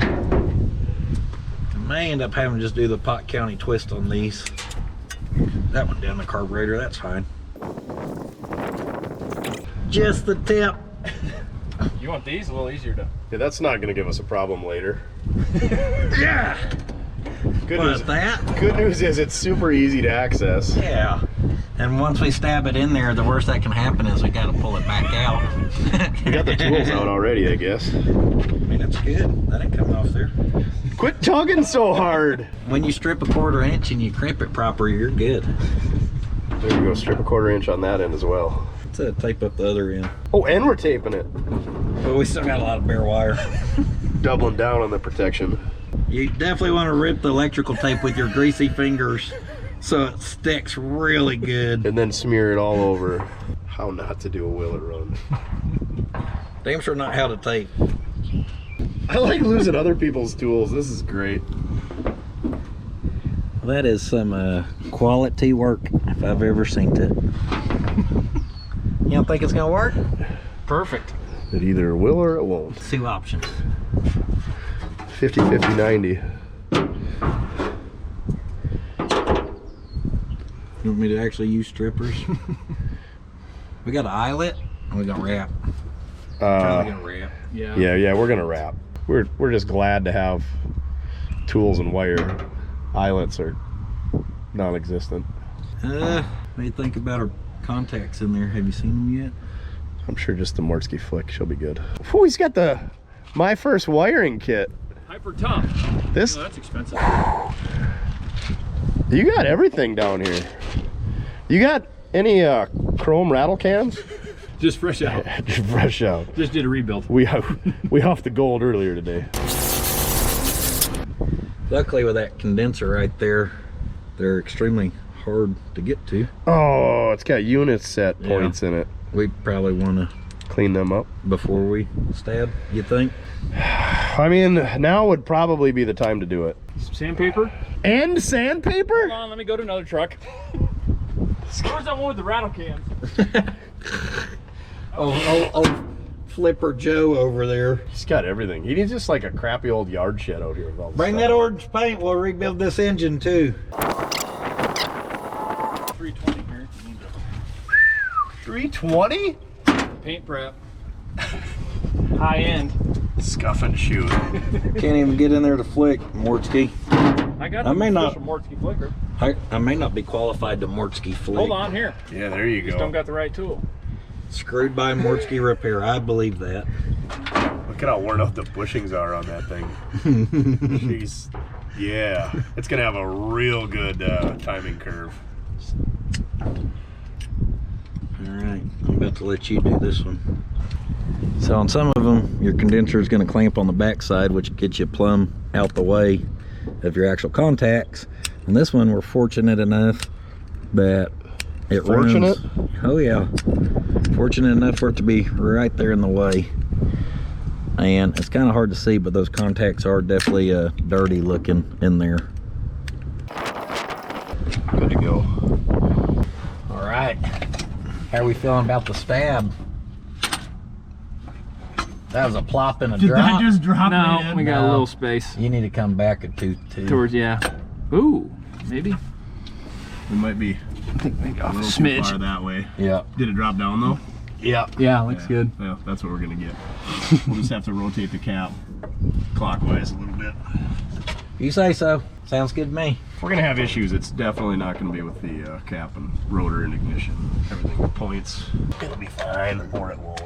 I may end up having to just do the Pot County twist on these. That one down the carburetor, that's fine. Just the tip. You want these a little easier to. Yeah, that's not gonna give us a problem later. Yeah. Good What news. is that? Good news is it's super easy to access. Yeah. And once we stab it in there, the worst that can happen is we gotta pull it back out. We got the tools out already, I guess. I mean, that's good. That ain't coming off there. Quit tugging so hard. When you strip a 1/4 inch and you crimp it proper, you're good. There we go, strip a 1/4 inch on that end as well. Let's tape up the other end. Oh, and we're taping it. But we still got a lot of bare wire. Doubling down on the protection. You definitely want to rip the electrical tape with your greasy fingers so it sticks really good. And then smear it all over. How not to do a wheel it run. Damn sure not how to tape. I like losing other people's tools. This is great. That is some quality work if I've ever seen it. You don't think it's gonna work? Perfect. It either will or it won't. 2 options. 50, 50, 90. You want me to actually use strippers? We got an eyelet. We're gonna wrap. Probably gonna wrap. Yeah. Yeah, we're gonna wrap. We're just glad to have tools and wire. Eyelets are non-existent. What do you think about our contacts in there? Have you seen them yet? I'm sure just the Mortske flick, she'll be good. Oh, he's got the My First wiring kit. Hyper tough. This, Oh, that's expensive. you got everything down here. You got any chrome rattle cans? Just fresh out. Just fresh out. Just did a rebuild. We off the gold earlier today. Luckily with that condenser right there, they're extremely hard to get to. Oh, it's got unit set points in it. We probably want to Clean them up before we stab, you think? I mean, now would probably be the time to do it. Sandpaper? And sandpaper? Hold on, let me go to another truck. Where's that one with the rattle cans? oh, Flipper Joe over there. He's got everything. He needs just like a crappy old yard shed out here with all this Bring stuff. that orange paint, we'll rebuild this engine too. 320 here. 320? Paint prep. High end. Scuff and shoot. Can't even get in there to flick, Mortske. I got I may not- official Mortske flicker. I may not be qualified to Mortske flick. Hold on here. Yeah, there you Just go. don't got the right tool. Screwed by Mortske repair, I believe that. Look at how worn out the bushings are on that thing. Jeez. Yeah, it's gonna have a real good timing curve. Alright, I'm about to let you do this one. So on some of them, your condenser is going to clamp on the back side, which gets you plumb out the way of your actual contacts. And this one, we're fortunate enough that it Fortunate? runs. Oh yeah, fortunate enough for it to be right there in the way. And it's kind of hard to see, but those contacts are definitely dirty looking in there. Good to go. All right, how are we feeling about the stab? That was a plop and a drop. just drop no, we got a little space. You need to come back a tooth too. Towards, yeah. Ooh, maybe. We might be I think off a too smidge. far that way. Yeah. Did it drop down though? Yeah. Yeah, looks good. Yeah, that's what we're gonna get. We'll just have to rotate the cap clockwise a little bit. You say so. Sounds good to me. If we're gonna have issues, it's definitely not gonna be with the cap and rotor and ignition. Everything points. It'll be fine, or it won't.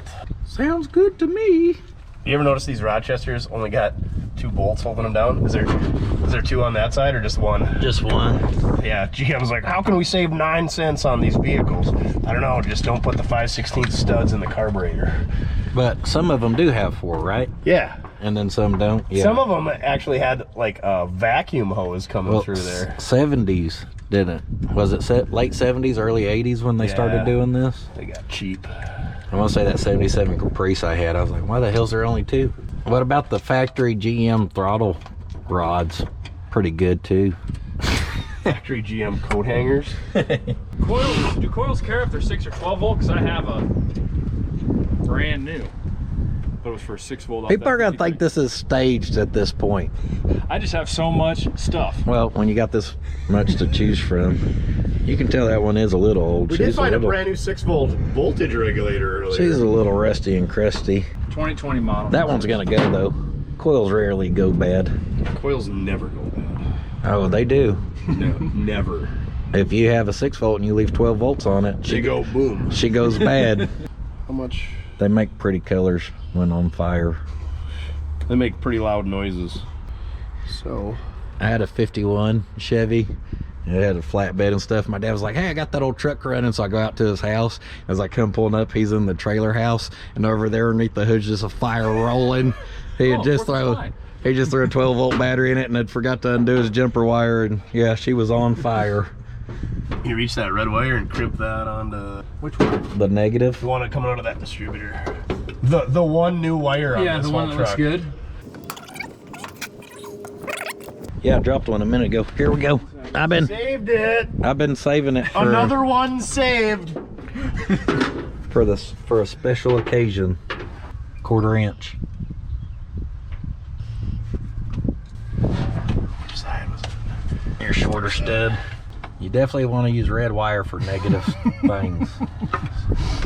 Sounds good to me. You ever notice these Rochesters only got 2 bolts holding them down? Is there 2 on that side or just 1? Just 1. Yeah, GM's like, how can we save 9 cents on these vehicles? I don't know, just don't put the 5/16 studs in the carburetor. But some of them do have 4, right? Yeah. And then some don't. Yeah. Some of them actually had like a vacuum hose coming through there. 70s, didn't it? Was it late 70s, early 80s when they started doing this? They got cheap. I want to say that 77 Caprice I had, I was like, why the hell's there only 2? What about the factory GM throttle rods? Pretty good too. Factory GM coat hangers. Coils, do coils care if they're 6 or 12 volt? Because I have a brand new, but it was for 6 volt. People are gonna think this is staged at this point. I just have so much stuff. Well, when you got this much to choose from, you can tell that one is a little old. We did find a brand new 6 volt voltage regulator earlier. She's a little rusty and crusty. 2020 model. That one's gonna go though. Coils rarely go bad. Coils never go bad. Oh, they do. No, never. If you have a 6 volt and you leave 12 volts on it, They go boom. she goes bad. How much? They make pretty colors when on fire. They make pretty loud noises. So I had a 51 Chevy. It had a flatbed and stuff. My dad was like, hey, I got that old truck running. So I go out to his house. As I come pulling up, he's in the trailer house. And over there underneath the hood's just a fire rolling. He had just threw a 12 volt battery in it and had forgot to undo his jumper wire. And yeah, she was on fire. you reach that red wire and crimp that onto which one? The negative. The one that coming out of that distributor. The one new wire on Yeah, this the one whole that truck. looks good. Yeah, I dropped one a minute ago. Here we go. Saved it. I've been saving it for Another one saved. for a special occasion. 1/4 inch. Which side was it? Your shorter stud. You definitely want to use red wire for negative things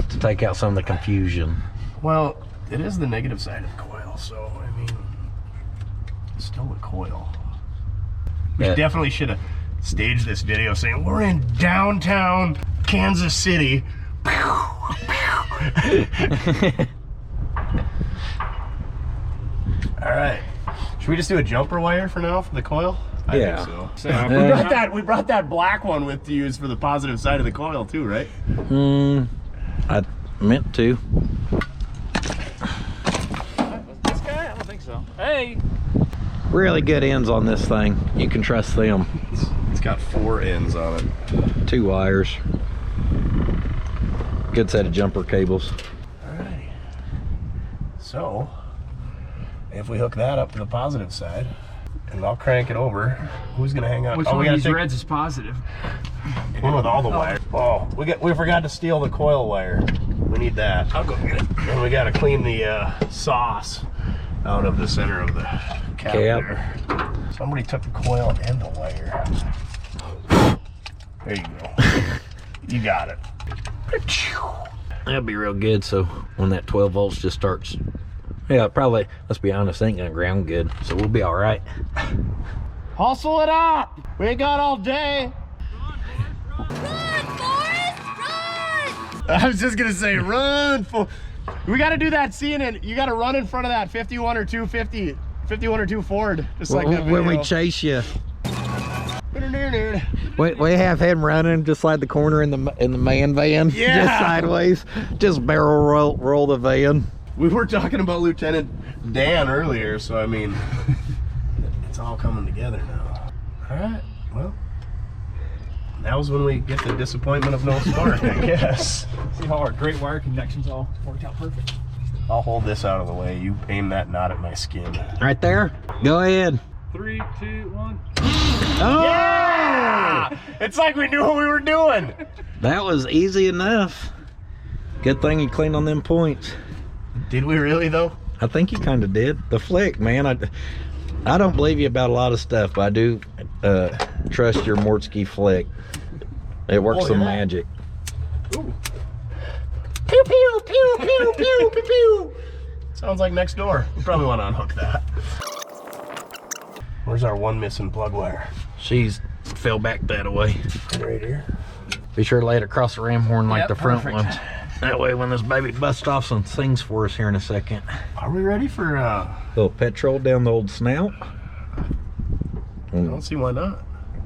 to take out some of the confusion. Well, it is the negative side of the coil, so I mean, it's still a coil. We definitely should have staged this video saying we're in downtown Kansas City. All right, should we just do a jumper wire for now for the coil? I think so. We brought that black one with to use for the positive side of the coil too, right? I meant to. This guy? I don't think so. Hey! Really good ends on this thing. You can trust them. It's got 4 ends on it. 2 wires. Good set of jumper cables. Alrighty. So, if we hook that up to the positive side, and I'll crank it over, who's gonna hang on? Which we one of gotta these take reds is positive? one with all the wires. Oh, we forgot to steal the coil wire. We need that. I'll go get it. And we gotta clean the sauce out of the center of the cap there. Somebody took the coil and the wire. There you go. You got it. That'd be real good. So when that 12 volts just starts, yeah, probably, let's be honest, ain't gonna ground good. So we'll be all right. Hustle it up. We ain't got all day. Run, Forrest, run! I was just gonna say, run. We got to do that scene, and you got to run in front of that 51 or 2 Ford, just like that video. When we chase you. We have him running just like the corner in the man van. Yeah. Just sideways. Just barrel roll the van. We were talking about Lieutenant Dan earlier, so I mean, it's all coming together now. All right, well, that was when we get the disappointment of no spark, I guess. See how our great wire connections all worked out perfect. I'll hold this out of the way. You aim that knot at my skin. Right there. Go ahead. 3, 2, 1. Oh! Yeah! It's like we knew what we were doing. That was easy enough. Good thing you cleaned on them points. Did we really, though? I think you kind of did. The flick, man. I don't believe you about a lot of stuff, but I do trust your Mortske flick. It works some magic. Ooh. Pew, pew, pew, pew, pew, pew, pew. Sounds like next door. We probably want to unhook that. Where's our one missing plug wire? She's fell back that way. Right here. Be sure to lay it across the ram horn like Yep, the front perfect. ones. That way when this baby busts off some things for us here in a second. Are we ready for Little petrol down the old snout. I don't see why not.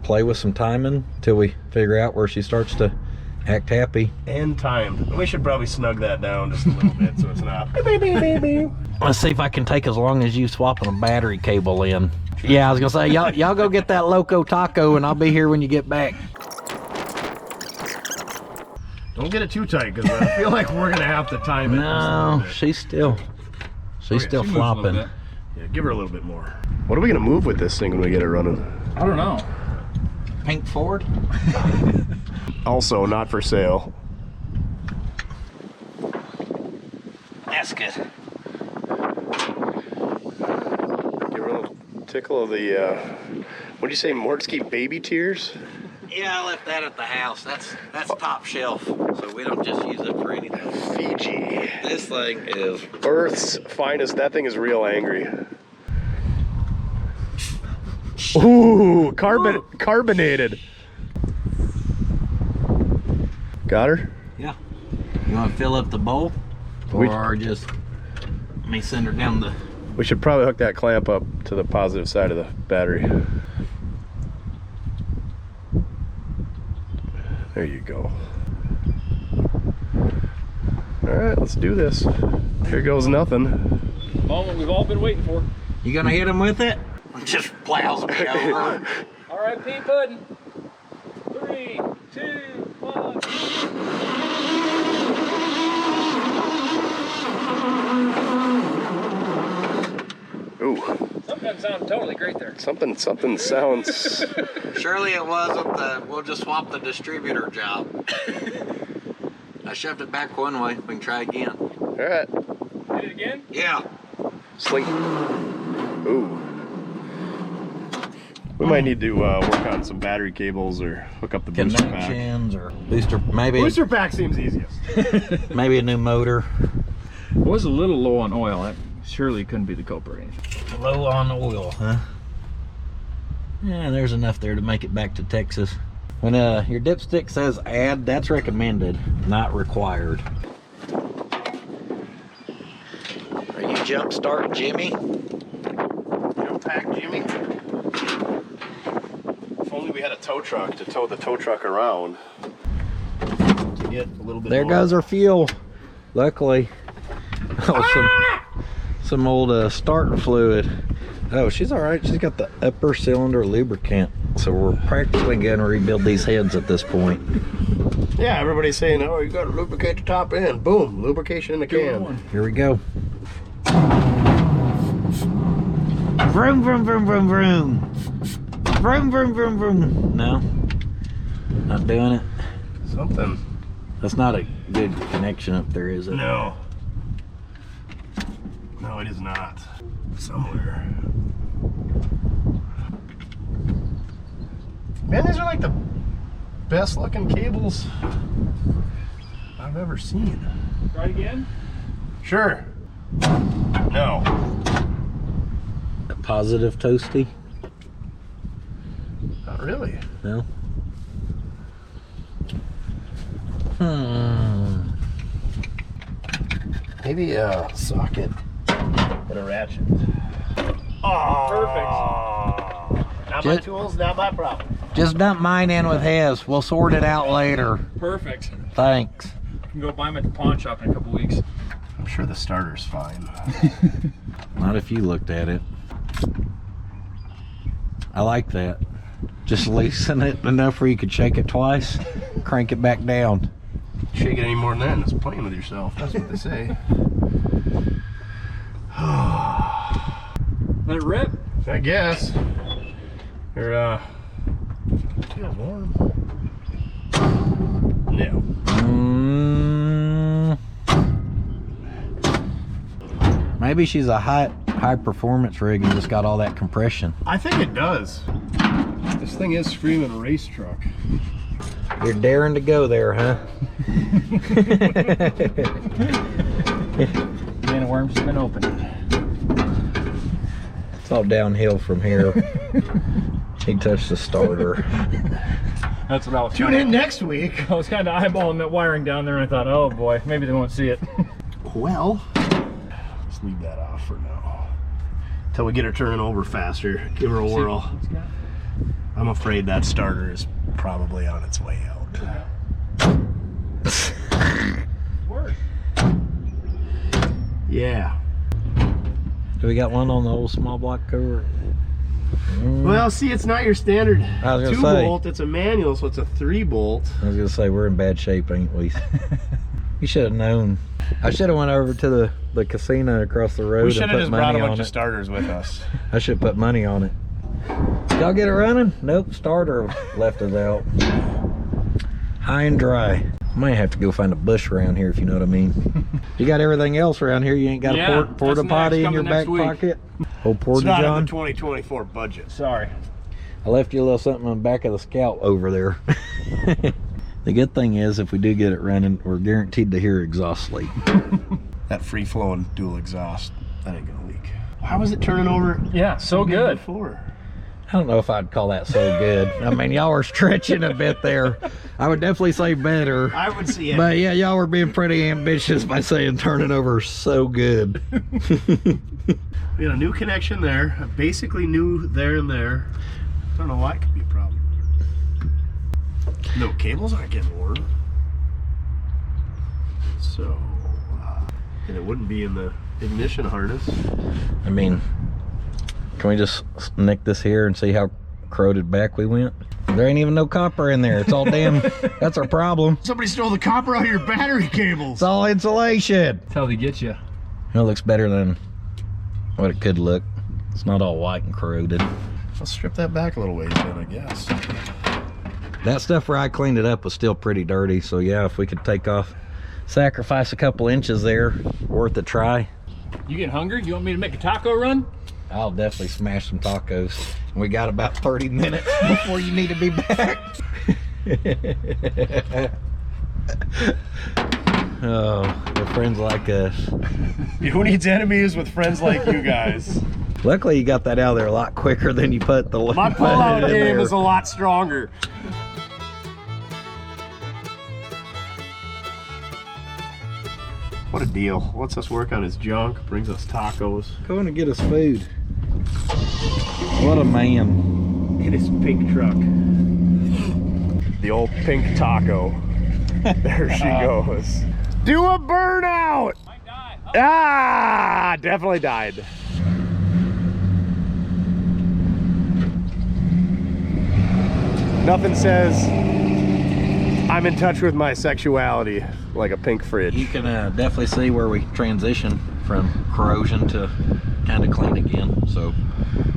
Play with some timing till we figure out where she starts to act happy. And timed. We should probably snug that down just a little bit so it's not. Let's see if I can take as long as you swapping a battery cable in. Yeah, I was gonna say, y'all go get that Loco Taco and I'll be here when you get back. Don't get it too tight because I feel like we're gonna have to time it. No, she's still She moves a little flopping. bit. Yeah, give her a little bit more. What are we gonna move with this thing when we get it running? I don't know. Pink Ford? Also not for sale. That's good. Give her a little tickle of the, what'd you say, Mortske baby tears? Yeah, I left that at the house. That's top shelf, so we don't just use it for anything. Fiji. This thing is Earth's finest. That thing is real angry. Ooh, carbonated. Got her? yeah. You want to fill up the bowl, or just let me send her down the? We should probably hook that clamp up to the positive side of the battery. There you go. All right, let's do this. Here goes nothing. Moment we've all been waiting for. You gonna hit him with it? Just plows me over. R.I.P. Puddin. 3, 2, 1. Ooh, Something sounded totally great there. something sounds. Surely it wasn't the. We'll just swap the distributor job. I shoved it back one way. We can try again. All right, Hit it again? Yeah. slink. Ooh. We might need to work on some battery cables or hook up the booster pack. Connections or booster, maybe. Booster pack seems easiest. Maybe a new motor. It was a little low on oil. That surely couldn't be the culprit. Low on oil, huh? Yeah, there's enough there to make it back to Texas. When your dipstick says add, that's recommended, not required. Are you jump start Jimmy? Jump pack, Jimmy. If only we had a tow truck to tow the tow truck around to get a little bit. There more. goes our fuel. Luckily, some old starter fluid. Oh, she's all right. She's got the upper cylinder lubricant. So we're practically gonna rebuild these heads at this point. Yeah, everybody's saying, oh, you got to lubricate the top end. Boom, lubrication in the can. Here we go. Vroom, vroom, vroom, vroom, vroom. Vroom, vroom, vroom, vroom. No, not doing it. Something. That's not a good connection up there, is it? No. No, it is not. Somewhere. Man, these are like the best looking cables I've ever seen. Try it again? Sure. No. A positive toasty? Not really. No. Maybe a socket and a ratchet. Oh, Perfect. Not my tools, not my problem. Just dump mine in with his. We'll sort it out later. Perfect. Thanks. You can go buy them at the pawn shop in a couple weeks. I'm sure the starter's fine. Not if you looked at it. I like that. Just loosen it enough where you could shake it twice, crank it back down. Shake it any more than that and it's playing with yourself. That's what they say. Let it rip. I guess. Or, feels warm. No. Maybe she's a high performance rig and just got all that compression. I think it does. This thing is screaming race truck. You're daring to go there, huh? Can of worms has been opened. It's all downhill from here. He touched the starter. That's what I was Tune in next week. I was kind of eyeballing that wiring down there and I thought, oh boy, maybe they won't see it. Well, let's leave that off for now. Until we get her turning over faster. Give her a whirl. I'm afraid that starter is probably on its way out. Worse. Yeah. Do we got one on the old small block cover? Well, see, it's not your standard I was gonna 2 say. bolt. It's a manual, so it's a 3 bolt. I was gonna say we're in bad shape, ain't we? You should have known. I should have went over to the casino across the road. We should and have put just brought a money bunch on of it. starters with us. I should put money on it. Y'all get it running? Nope, starter left us out. High and dry. Might have to go find a bush around here if you know what I mean. You got everything else around here. You ain't got Yeah, a porta potty in your back pocket. Old It's porta not in john. the 2024 budget. Sorry. I left you a little something on the back of the Scout over there. The good thing is, if we do get it running, we're guaranteed to hear exhaust leak. That free-flowing dual exhaust, that ain't gonna leak. Why was it turning over? Yeah, so good. Before. I don't know if I'd call that so good. I mean, y'all were stretching a bit there. I would definitely say better. I would see it. But yeah, y'all were being pretty ambitious by saying turning over so good. We got a new connection there. Basically new there and there. I don't know why it could be a problem. No, cables aren't getting worn. So, and it wouldn't be in the ignition harness. I mean, can we just nick this here and see how corroded back we went? There ain't even no copper in there. It's all damn, that's our problem. Somebody stole the copper out of your battery cables. It's all insulation. That's how they get you. It looks better than what it could look. It's not all white and corroded. I'll strip that back a little ways then, I guess. That stuff where I cleaned it up was still pretty dirty. So yeah, if we could take off, sacrifice a couple inches there, worth a try. You getting hungry? You want me to make a taco run? I'll definitely smash some tacos. We got about 30 minutes before you need to be back. Oh, with friends like us. Who needs enemies with friends like you guys? Luckily you got that out of there a lot quicker than you put the My pullout game is a lot stronger. What a deal. Lets us work on his junk, brings us tacos. Going to get us food. What a man. In his pink truck. The old pink taco. There she goes. Do a burnout! Might die. Ah, definitely died. Nothing says I'm in touch with my sexuality like a pink fridge. You can definitely see where we transition from corrosion to kind of clean again. So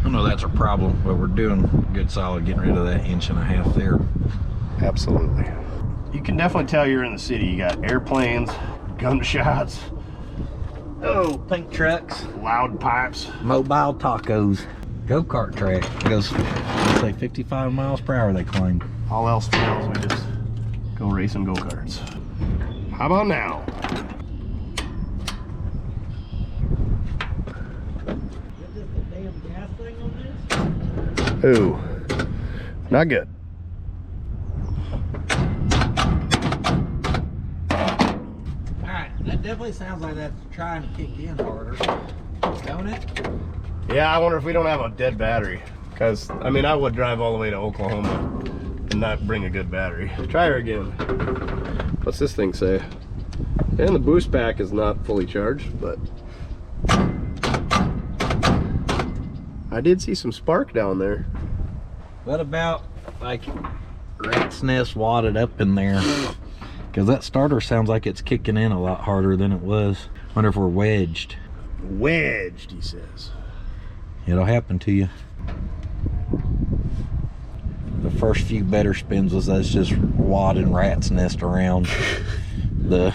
I know that's a problem, but we're doing good solid getting rid of that 1.5 inches there. Absolutely. You can definitely tell you're in the city. You got airplanes, gunshots, Oh, pink trucks, loud pipes. mobile tacos, go-kart track. It goes, let's say 55 miles per hour they claim. All else fails, we just go racing go-karts. How about now? Ooh, not good. Alright, that definitely sounds like that's trying to kick in harder. Don't it? Yeah, I wonder if we don't have a dead battery. Because, I mean, I would drive all the way to Oklahoma and not bring a good battery. Try her again. What's this thing say? And the boost pack is not fully charged, but I did see some spark down there. What about like rat's nest wadded up in there? Because that starter sounds like it's kicking in a lot harder than it was. Wonder if we're wedged. Wedged, he says. It'll happen to you. The first few better spins was us just wadding rat's nest around the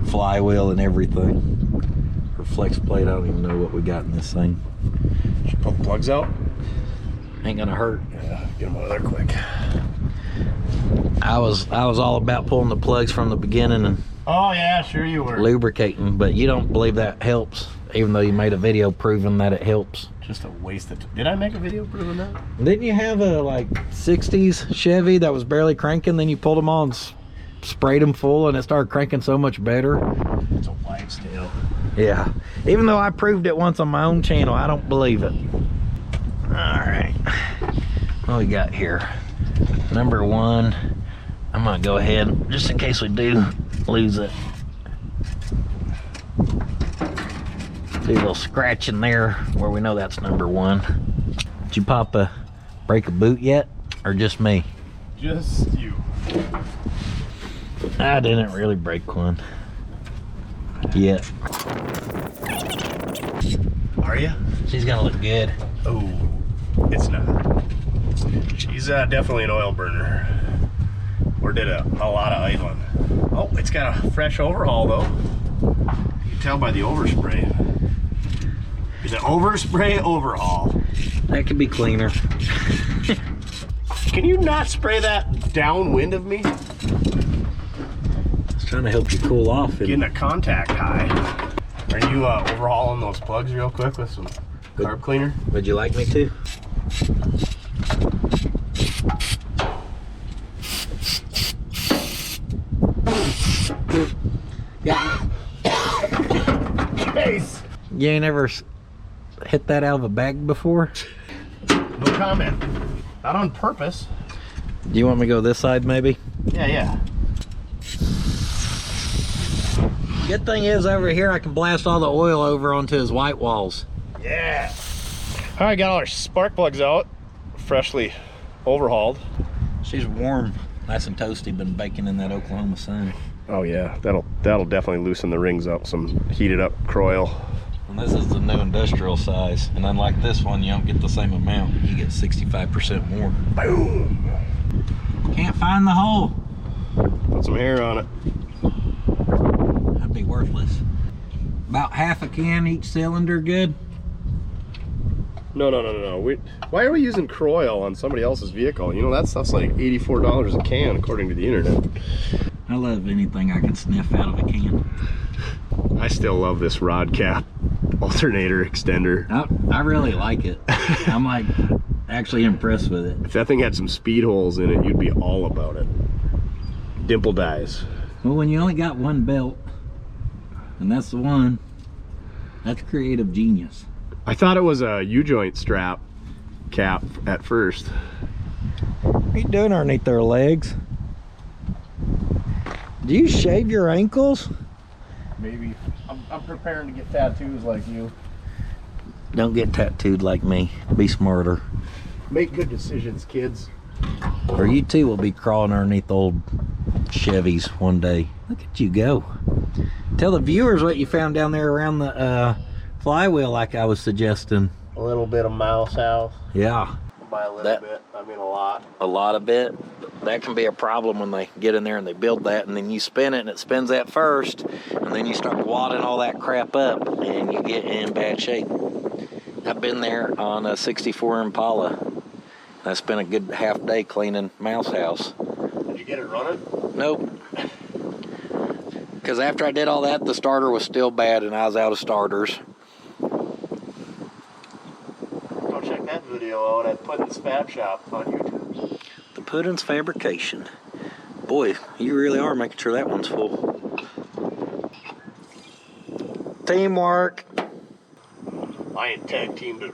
flywheel and everything. Or flex plate, I don't even know what we got in this thing. Should pull the plugs out? Ain't gonna hurt. Yeah, get them out of there quick. I was all about pulling the plugs from the beginning and Oh yeah, sure you were. lubricating, but you don't believe that helps, even though you made a video proving that it helps. Just a waste of. Did I make a video proving that? Didn't you have a like 60s Chevy that was barely cranking? Then you pulled them on, sprayed them full, and it started cranking so much better. It's a wives' tale. Yeah. Even though I proved it once on my own channel, I don't believe it. All right. What we got here? Number 1. I'm gonna go ahead just in case we do lose it. Do a little scratch in there where we know that's number 1. Did you break a boot yet, or just me? Just you. I didn't really break one yet. Are you? She's gonna look good. Oh, it's not. She's definitely an oil burner. Or did a lot of idling. Oh, it's got a fresh overhaul though. You can tell by the overspray. Is it overspray overhaul? That could be cleaner. Can you not spray that downwind of me? Just trying to help you cool off. Getting a contact high. Are you overhauling those plugs real quick with some carb cleaner? Would you like me to? Yeah. Case. You ain't ever hit that out of a bag before? No comment. Not on purpose. Do you want me to go this side maybe? Yeah. Good thing is over here I can blast all the oil over onto his white walls. Yeah. All right, got all our spark plugs out, freshly overhauled. She's warm, nice and toasty, been baking in that Oklahoma sun. Oh yeah, that'll definitely loosen the rings up, some heated up Croyle. And this is the new industrial size, and unlike this one, you don't get the same amount. You get 65% more. Boom. Can't find the hole. Put some hair on it. That'd be worthless. About half a can each cylinder, good? No. Why are we using Croyle on somebody else's vehicle? You know, that stuff's like $84 a can, according to the internet. I love anything I can sniff out of a can. I still love this rod cap alternator extender. I really like it. I'm like actually impressed with it. If that thing had some speed holes in it, you'd be all about it. Dimple dies. Well, when you only got one belt, and that's the one, that's creative genius. I thought it was a U-joint strap cap at first. What are you doing underneath their legs? Do you shave your ankles? Maybe. I'm preparing to get tattoos like you. Don't get tattooed like me. Be smarter. Make good decisions, kids. Or you too will be crawling underneath old Chevys one day. Look at you go. Tell the viewers what you found down there around the flywheel like I was suggesting. A little bit of mouse house. Yeah. By a little bit, I mean a lot. A lot of it. That can be a problem when they get in there and they build that, and then you spin it and it spins that first, and then you start wadding all that crap up and you get in bad shape. I've been there on a 64 Impala. I spent a good half day cleaning mouse house. Did you get it running? Nope. Because after I did all that, the starter was still bad and I was out of starters. Go check that video out at Puddin's Fab Shop on YouTube. The Puddin's Fabrication. Boy, you really are making sure that one's full. Teamwork. I ain't tag teamed a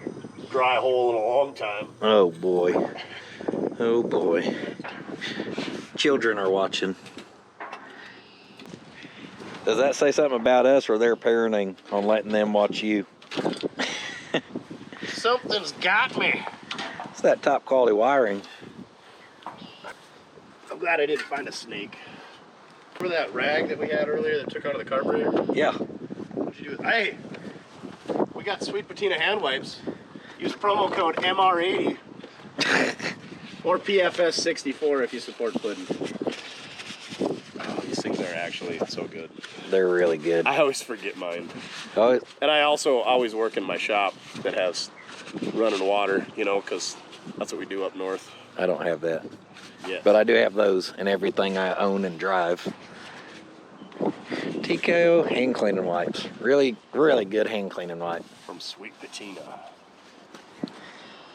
dry hole in a long time. Oh boy. Oh boy. Children are watching. Does that say something about us or their parenting on letting them watch you? Something's got me. It's that top quality wiring. I'm glad I didn't find a snake. Remember that rag that we had earlier that took out of the carburetor? Yeah. What'd you do with it? Hey, we got sweet patina hand wipes. Use promo code MR80 or PFS64 if you support Puddin. Oh, these things are actually so good. They're really good. I always forget mine. Oh, And I also always work in my shop that has running water, you know, because that's what we do up north. I don't have that. Yeah. But I do have those in everything I own and drive. TKO hand cleaning wipes. Really, really good hand cleaning wipe. From Sweet Patina.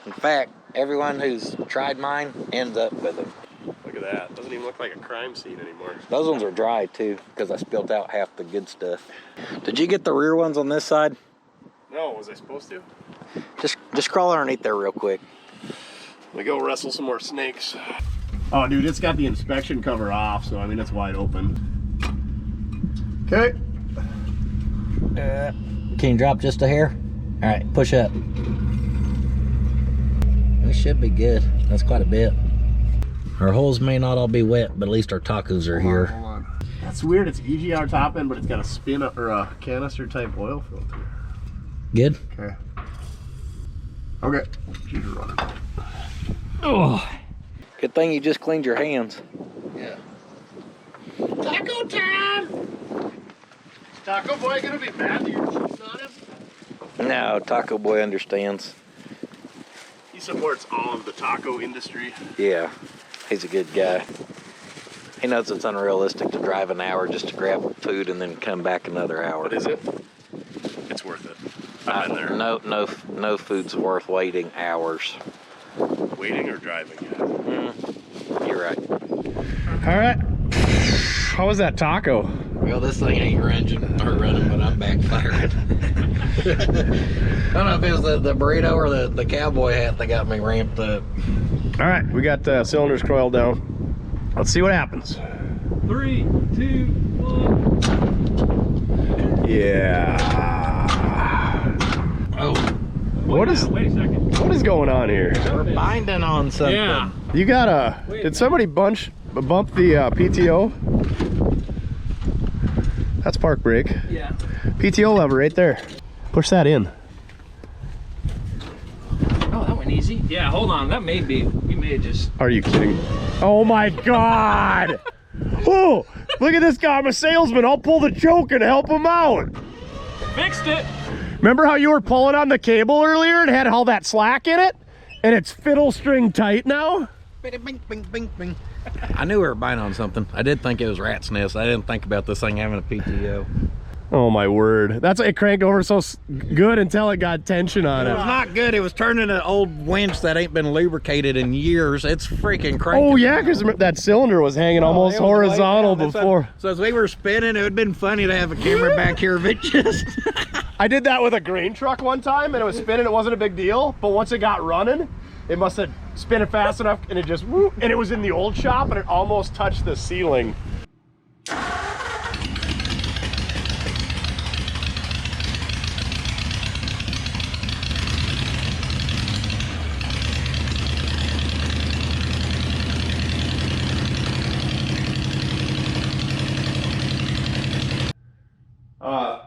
In fact, everyone who's tried mine ends up with them. Look at that. Doesn't even look like a crime scene anymore. Those ones are dry too, because I spilled out half the good stuff. Did you get the rear ones on this side? No, was I supposed to? Just crawl underneath there real quick. Let me go wrestle some more snakes. Oh, dude, it's got the inspection cover off, so I mean, it's wide open. Okay. Can you drop just a hair? All right, push up. This should be good. That's quite a bit. Our holes may not all be wet, but at least our tacos are here. Hold on. That's weird. It's EGR top end, but it's got a spin or a canister type oil filter. Good? Okay. Okay. She's running. Oh. Good thing you just cleaned your hands. Yeah. Taco time! Is Taco Boy gonna be mad that you're cheating on him? No, Taco Boy understands. He supports all of the taco industry. Yeah, he's a good guy. He knows it's unrealistic to drive an hour just to grab food and then come back another hour. What is it? It's worth it. I've been there. No food's worth waiting hours. Waiting or driving? You're right. All right. How was that taco? Well, this thing ain't running, but I'm backfiring. I don't know if it was the burrito or the cowboy hat that got me ramped up. All right, we got cylinders coiled down. Let's see what happens. 3, 2, 1. Yeah. Oh, What is Wait a second. what is going on here? we're binding on something. Yeah. You got a? Did somebody bump the PTO? That's park brake. Yeah. PTO lever right there. Push that in. Oh, that went easy. Yeah, hold on. That may be. We may have just. Are you kidding? Oh my God! Oh, look at this guy. I'm a salesman. I'll pull the choke and help him out. Fixed it. Remember how you were pulling on the cable earlier and had all that slack in it? And it's fiddle string tight now? Bing, bing, bing, bing. I knew we were buying on something. I did think it was rat's nest. I didn't think about this thing having a PTO. Oh my word. That's it cranked over so good until it got tension on It it. was not good. It was turning an old winch that ain't been lubricated in years. It's freaking cranking. Oh yeah, because that cylinder was hanging almost it was horizontal way down. before. So as we were spinning, it would have been funny to have a camera back here, but just... I did that with a grain truck one time and it was spinning. It wasn't a big deal, but once it got running, it must have spun it fast enough and it just whoop, and it was in the old shop and it almost touched the ceiling.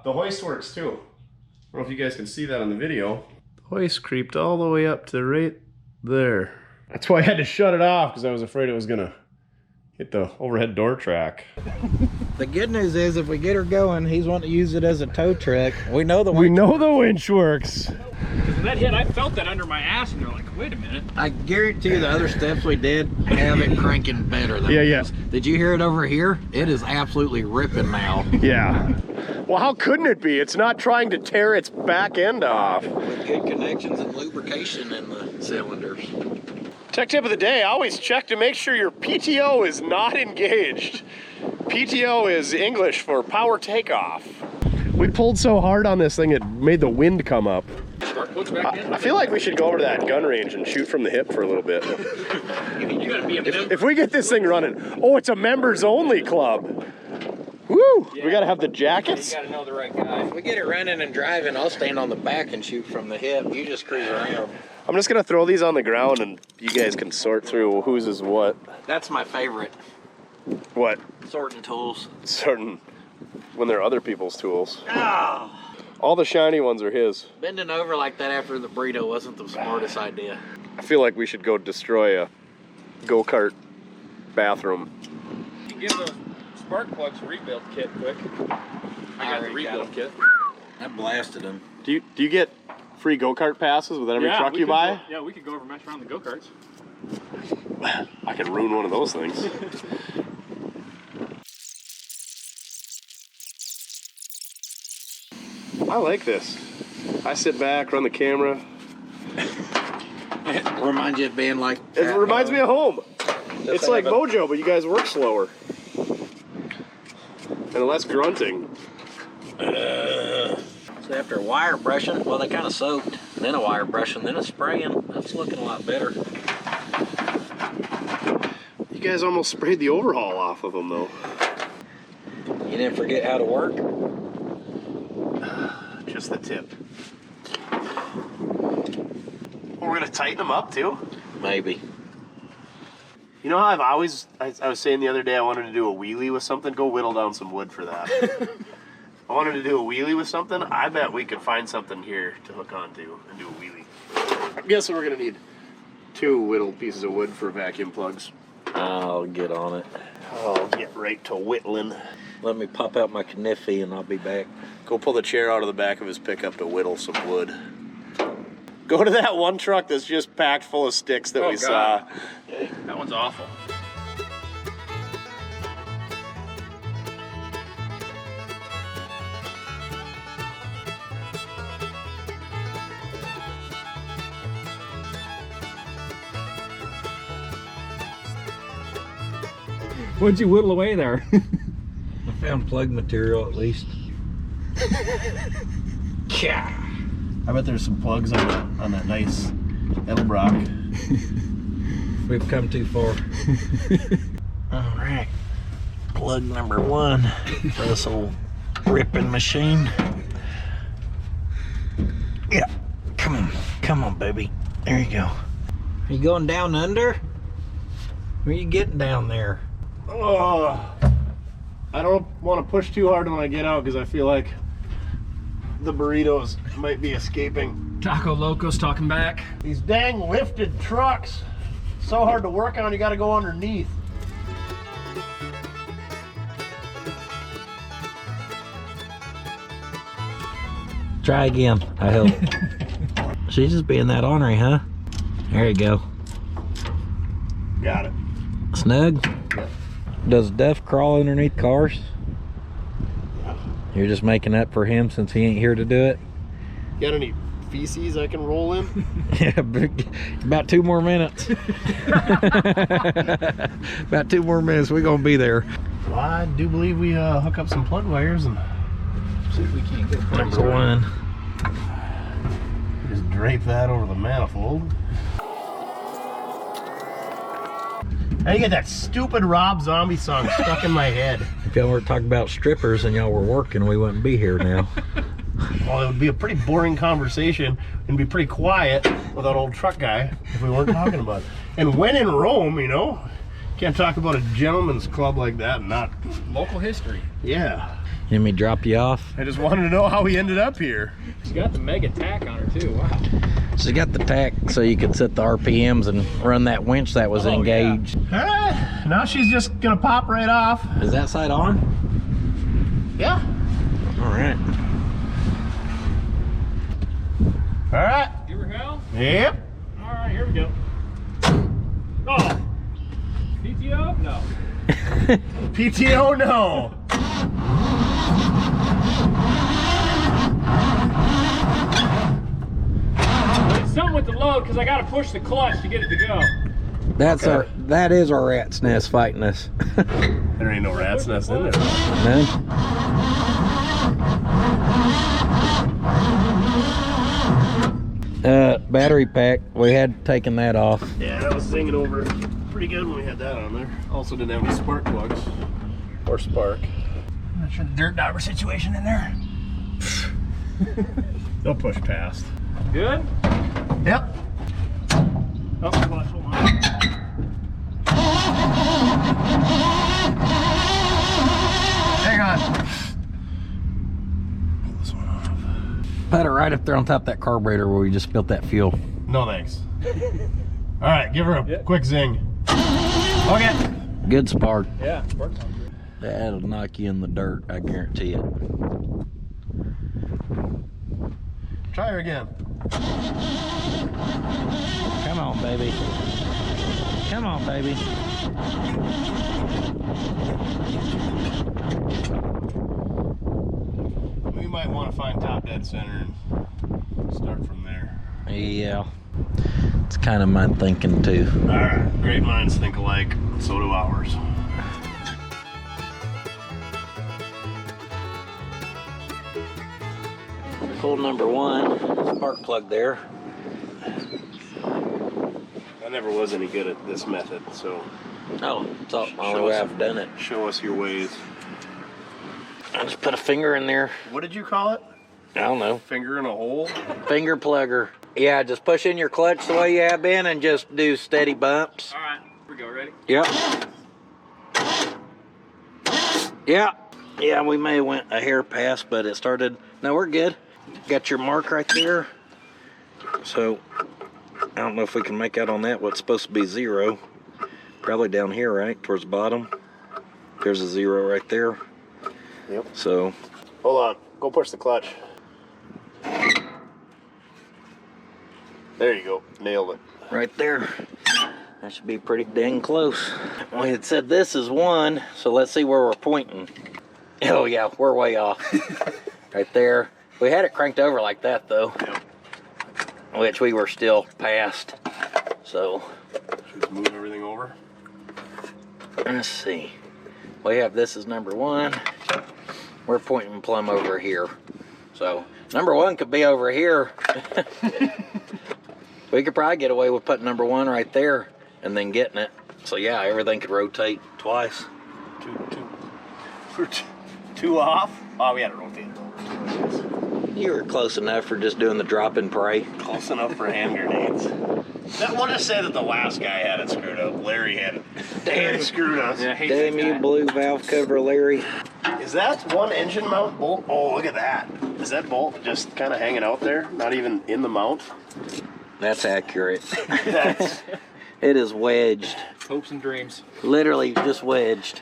The hoist works too. I don't know if you guys can see that on the video. The hoist creeped all the way up to right there. That's why I had to shut it off because I was afraid it was gonna hit the overhead door track. The good news is if we get her going, he's wanting to use it as a tow truck. We know the We winch. know the winch works. Because when that hit, I felt that under my ass, and they're like, wait a minute. I guarantee you the other steps we did have it cranking better than Yeah. this. Did you hear it over here? It is absolutely ripping now. Yeah. Well, how couldn't it be? It's not trying to tear its back end off. With good connections and lubrication in the cylinders. Tech tip of the day, always check to make sure your PTO is not engaged. PTO is English for power takeoff. We pulled so hard on this thing it made the wind come up. I feel like we should go over to that gun range and shoot from the hip for a little bit. You gotta be a member. If we get this thing running, oh, it's a members only club. Woo! Yeah. We gotta have the jackets. You gotta know the right guy. If we get it running and driving, I'll stand on the back and shoot from the hip. You just cruise around. I'm just gonna throw these on the ground and you guys can sort through whose is what. That's my favorite. What? Sorting tools. Certain when they're other people's tools. Oh, All the shiny ones are his. bending over like that after the burrito wasn't the smartest idea. I feel like we should go destroy a go-kart bathroom. You give those spark plugs a rebuild kit quick. I got the rebuild kit. I blasted him. Do you get free go-kart passes with every truck you buy? We could go over and mess around the go-karts. I could ruin one of those things. I like this. I sit back, run the camera. It reminds you of being like... It reminds me of home. It's like Mojo, but you guys work slower. And less grunting. So after wire brushing, well, they kind of soaked, then a wire brushing, then a spraying. That's looking a lot better. You guys almost sprayed the overhaul off of them, though. You didn't forget how to work? Just the tip. We're gonna tighten them up too? Maybe. You know how I was saying the other day I wanted to do a wheelie with something? Go whittle down some wood for that. I wanted to do a wheelie with something. I bet we could find something here to hook onto and do a wheelie. I'm guessing we're gonna need 2 whittled pieces of wood for vacuum plugs. I'll get on it. I'll get right to whittling. Let me pop out my kniffy and I'll be back. Go pull the chair out of the back of his pickup to whittle some wood. Go to that one truck that's just packed full of sticks that we saw. That one's awful. What'd you whittle away there? I found plug material at least. Yeah. I bet there's some plugs on that nice Edelbrock. We've come too far. All right, plug number 1 for this old ripping machine. Yeah, come on, baby. There you go. Are you going down under? Where are you getting down there? Oh, I don't want to push too hard when I get out because I feel like the burritos might be escaping. Taco Loco's talking back. These dang lifted trucks. So hard to work on, you gotta go underneath. Try again, I hope. She's just being that ornery, huh? There you go. Got it. Snug? Yep. Does Duff crawl underneath cars? Yeah. You're just making up for him since he ain't here to do it? Got any feces I can roll in? Yeah, about 2 more minutes. About 2 more minutes, we're gonna be there. Well, I do believe we hook up some plug wires and See if we can't get a Number 1. just drape that over the manifold. I get that stupid Rob Zombie song stuck in my head. If y'all were talking about strippers and y'all were working, we wouldn't be here now. Well, it would be a pretty boring conversation and be pretty quiet without old truck guy if we weren't talking about it. And when in Rome, you know, can't talk about a gentleman's club like that and not. local history. Yeah. Let me drop you off. I just wanted to know how he ended up here. She's got the mega tack on her too. Wow. She got the tack so you could set the RPMs and run that winch that was engaged. Yeah. All right, now she's just gonna pop right off. Is that side on? Yeah. All right. All right. Give her hell? Yep. All right, here we go. Oh. PTO? No. PTO, no. It's something with the load because I got to push the clutch to get it to go. That's Okay. that is our rat's nest fighting us. There ain't no rat's nest in there. None? Battery pack, we had taken that off. Yeah, that was singing over pretty good when we had that on there. Also didn't have any spark plugs or spark. I'm not sure the dirt dauber situation in there. They'll push past. Good? Yep. Oh, clutch, hold on. Hang on. Pull this one off. Put it right up there on top of that carburetor where we just spilled that fuel. No thanks. All right, give her a quick zing. Okay. Good spark. Yeah, spark sounds good. That'll knock you in the dirt, I guarantee it. Try her again. Come on, baby. Come on, baby. We might want to find top dead center and start from there. Yeah. That's kind of my thinking too. All right, great minds think alike. So do ours. Pull number 1, spark plug there. I never was any good at this method, so. Oh, it's the only way I've done it. Show us your ways. I just put a finger in there. What did you call it? I don't know. Finger in a hole? Finger plugger. Yeah, just push in your clutch the way you have been and just do steady bumps. All right, here we go. Ready? Yep. Yeah. Yeah, we may have went a hair past, but it started. No, we're good. Got your mark right there. So, I don't know if we can make out on that what's supposed to be 0. Probably down here, right? Towards the bottom. There's a 0 right there. Yep. So. Hold on. Go push the clutch. There you go. Nailed it. Right there. That should be pretty dang close. We had said this is 1, so let's see where we're pointing. Oh yeah, we're way off. Right there. We had it cranked over like that though. Yep. Which we were still past. So. Should we move everything over? Let's see. We have this as number 1. We're pointing plumb over here. So number 1 could be over here. We could probably get away with putting number 1 right there and then getting it. So yeah, everything could rotate twice. Two off? Oh, we had to rotate. You were close enough for just doing the drop and pray. Close enough for hand grenades. I want to say that the last guy had it screwed up. Larry had it. Damn, screwed us. Yeah, I hate Damn that you, guy. blue valve cover, Larry. Is that one engine mount bolt? Oh, look at that. Is that bolt just kind of hanging out there? Not even in the mount? That's accurate. That's... It is wedged. Hopes and dreams. Literally just wedged.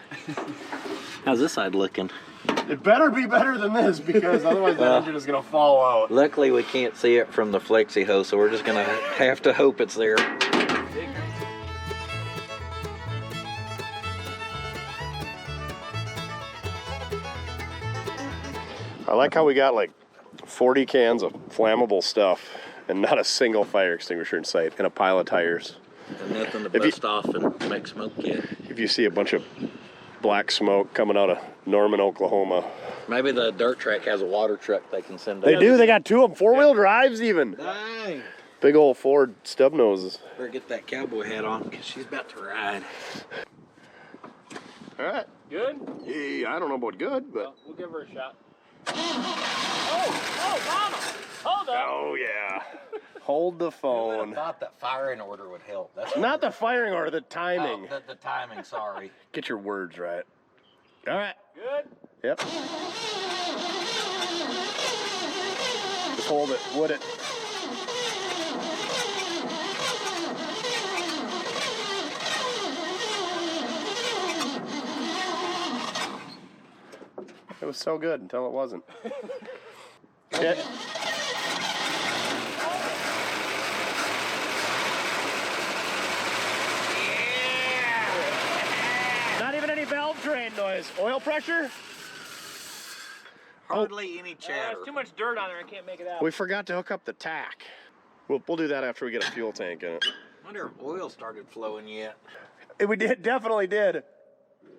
How's this side looking? It better be better than this because otherwise that engine is going to fall out. Luckily we can't see it from the flexi hose, so we're just gonna have to hope it's there. I like how we got like 40 cans of flammable stuff and not a single fire extinguisher in sight and a pile of tires. And nothing to bust off and make smoke yet. If you see a bunch of black smoke coming out of Norman, Oklahoma. Maybe the dirt track has a water truck they can send They out. do, they got 2 of them, 4-wheel drives even. Dang. Big old Ford stub noses. Better get that cowboy hat on because she's about to ride. All right. Good? Yeah, I don't know about good, but. Well, we'll give her a shot. Oh, mama! Hold up! Oh, yeah. Hold the phone. I thought that firing order would help. That's Not the firing order, the timing. Oh, the timing, sorry. Get your words right. All right. Good? Yep. Just hold it. Wood it. It was so good until it wasn't. Yeah. Not even any valve drain noise. Oil pressure? Hardly any chatter. There's too much dirt on there. I can't make it out. We forgot to hook up the tack. We'll do that after we get a fuel tank in it. I wonder if oil started flowing yet. We definitely did.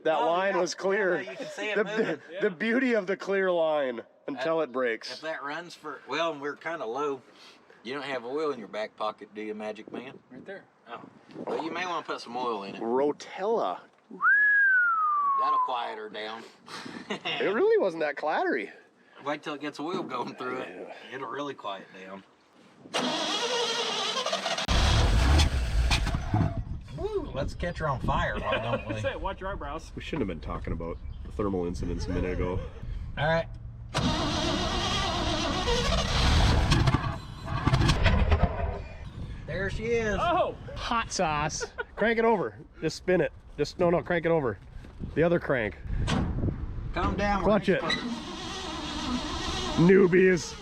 That line was clear. Yeah, you can see it the, moving. the beauty of the clear line until it breaks. If that runs for, well, we're kind of low. You don't have oil in your back pocket, do you, Magic Man? Right there. Oh. Well, you may want to put some oil in it. Rotella. That'll quiet her down. It really wasn't that clattery. Wait till it gets oil going through it. It'll really quiet down. Woo, let's catch her on fire, why don't we? Say, watch your eyebrows. We shouldn't have been talking about the thermal incidents a minute ago. All right. There she is. Oh! Hot sauce. Crank it over. Just spin it. No, crank it over. The other crank. Calm down. Clutch it. Newbies.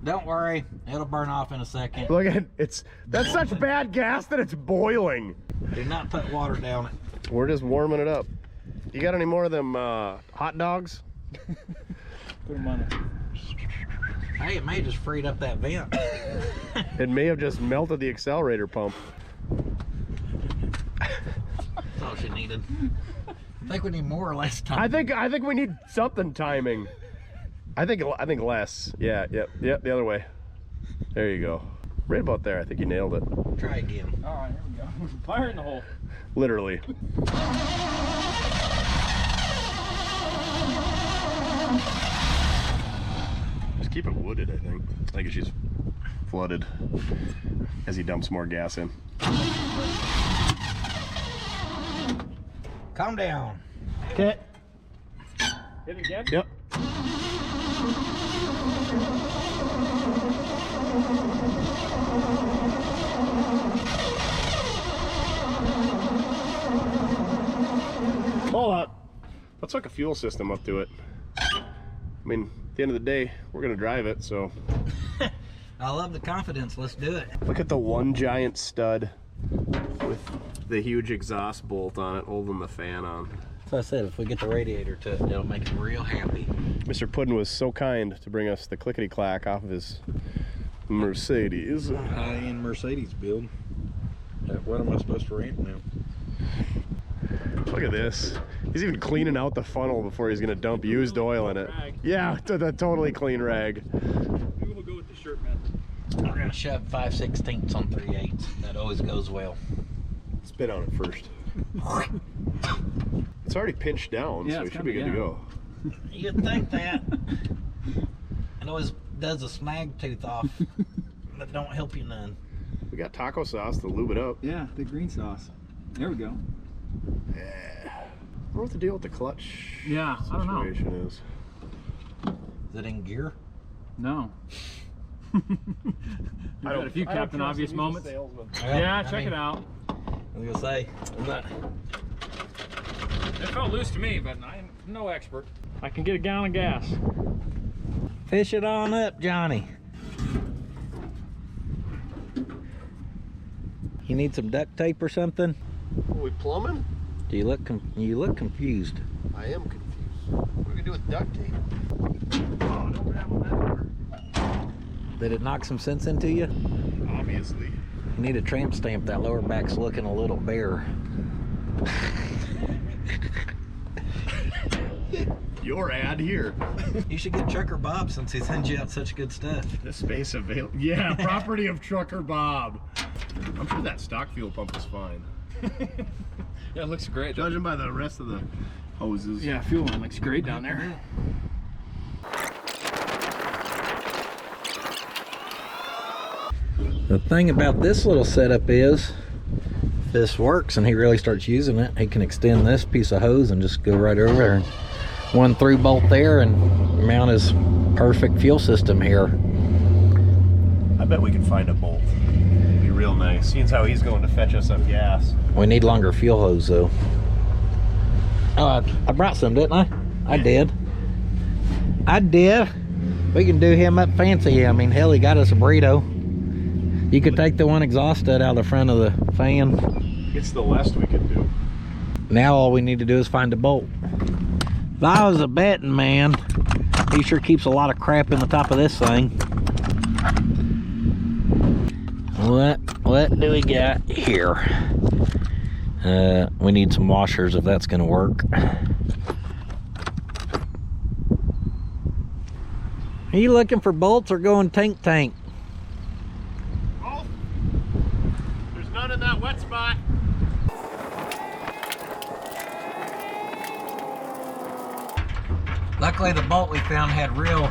Don't worry, it'll burn off in a second. Look at it. That's such bad gas that it's boiling. Do not put water down it. We're just warming it up. You got any more of them hot dogs? Put them on there. Hey, it may just freed up that vent. It may have just melted the accelerator pump. That's all she needed. I think we need more or less time. I think we need something timing. I think less. Yeah, yep, the other way. There you go. Right about there. I think you nailed it. Try again. All right, here we go. Fire in the hole. Literally. Just keep it wooded, I think. I think she's flooded as he dumps more gas in. Calm down. Okay. Hit it again? Yep. Hold up. Let's hook a fuel system up to it. I mean, at the end of the day, we're gonna drive it, so. I love the confidence. Let's do it. Look at the one giant stud with the huge exhaust bolt on it, holding the fan on. So I said, if we get the radiator to it, it'll make him real happy. Mr. Puddin was so kind to bring us the clickety-clack off of his Mercedes. High-end Mercedes build. What am I supposed to rent now? Look at this. He's even cleaning out the funnel before he's gonna dump used oil in it. Yeah, the totally clean rag. Maybe we'll go with the shirt method. We're gonna shove 5/16 on 3/8. That always goes well. Spit on it first. It's already pinched down, Yeah, so we it's should be good to go. You'd think that. It always does a snag tooth off. That don't help you none. We got taco sauce to lube it up. Yeah, the green sauce. There we go. Yeah. I wonder what the deal with the clutch Yeah, I don't know. situation is. Is it in gear? No. You've had a few Captain Obvious moments. Yeah, check it out. I was gonna say, I'm not. It felt loose to me, but I'm no expert. I can get a gallon of gas. Fish it on up, Johnny. You need some duct tape or something? Are we plumbing? Do you look confused? I am confused. What are we gonna do with duct tape? Oh, don't grab on that part. Did it knock some sense into you? Obviously. You need a tramp stamp. That lower back's looking a little bare. Your ad here. You should get Trucker Bob since he sends you out such good stuff. The space available. Yeah, property of Trucker Bob. I'm sure that stock fuel pump is fine. Yeah, it looks great. Judging by the rest of the hoses. Yeah, fuel one looks great down there. The thing about this little setup is, if this works and he really starts using it, he can extend this piece of hose and just go right over there. One through bolt there and mount his perfect fuel system here. I bet we can find a bolt. It'd be real nice. Seeing how he's going to fetch us some gas. We need longer fuel hose though. Oh, I brought some, didn't I? I did. We can do him up fancy. I mean, hell, he got us a burrito. You could take the one exhaust stud out of the front of the fan. It's the least we can do. Now all we need to do is find a bolt. If I was a betting man, he sure keeps a lot of crap in the top of this thing. What do we got here? We need some washers if that's gonna work. Are you looking for bolts or going tank? Oh, there's none in that wet spot. Luckily the bolt we found had real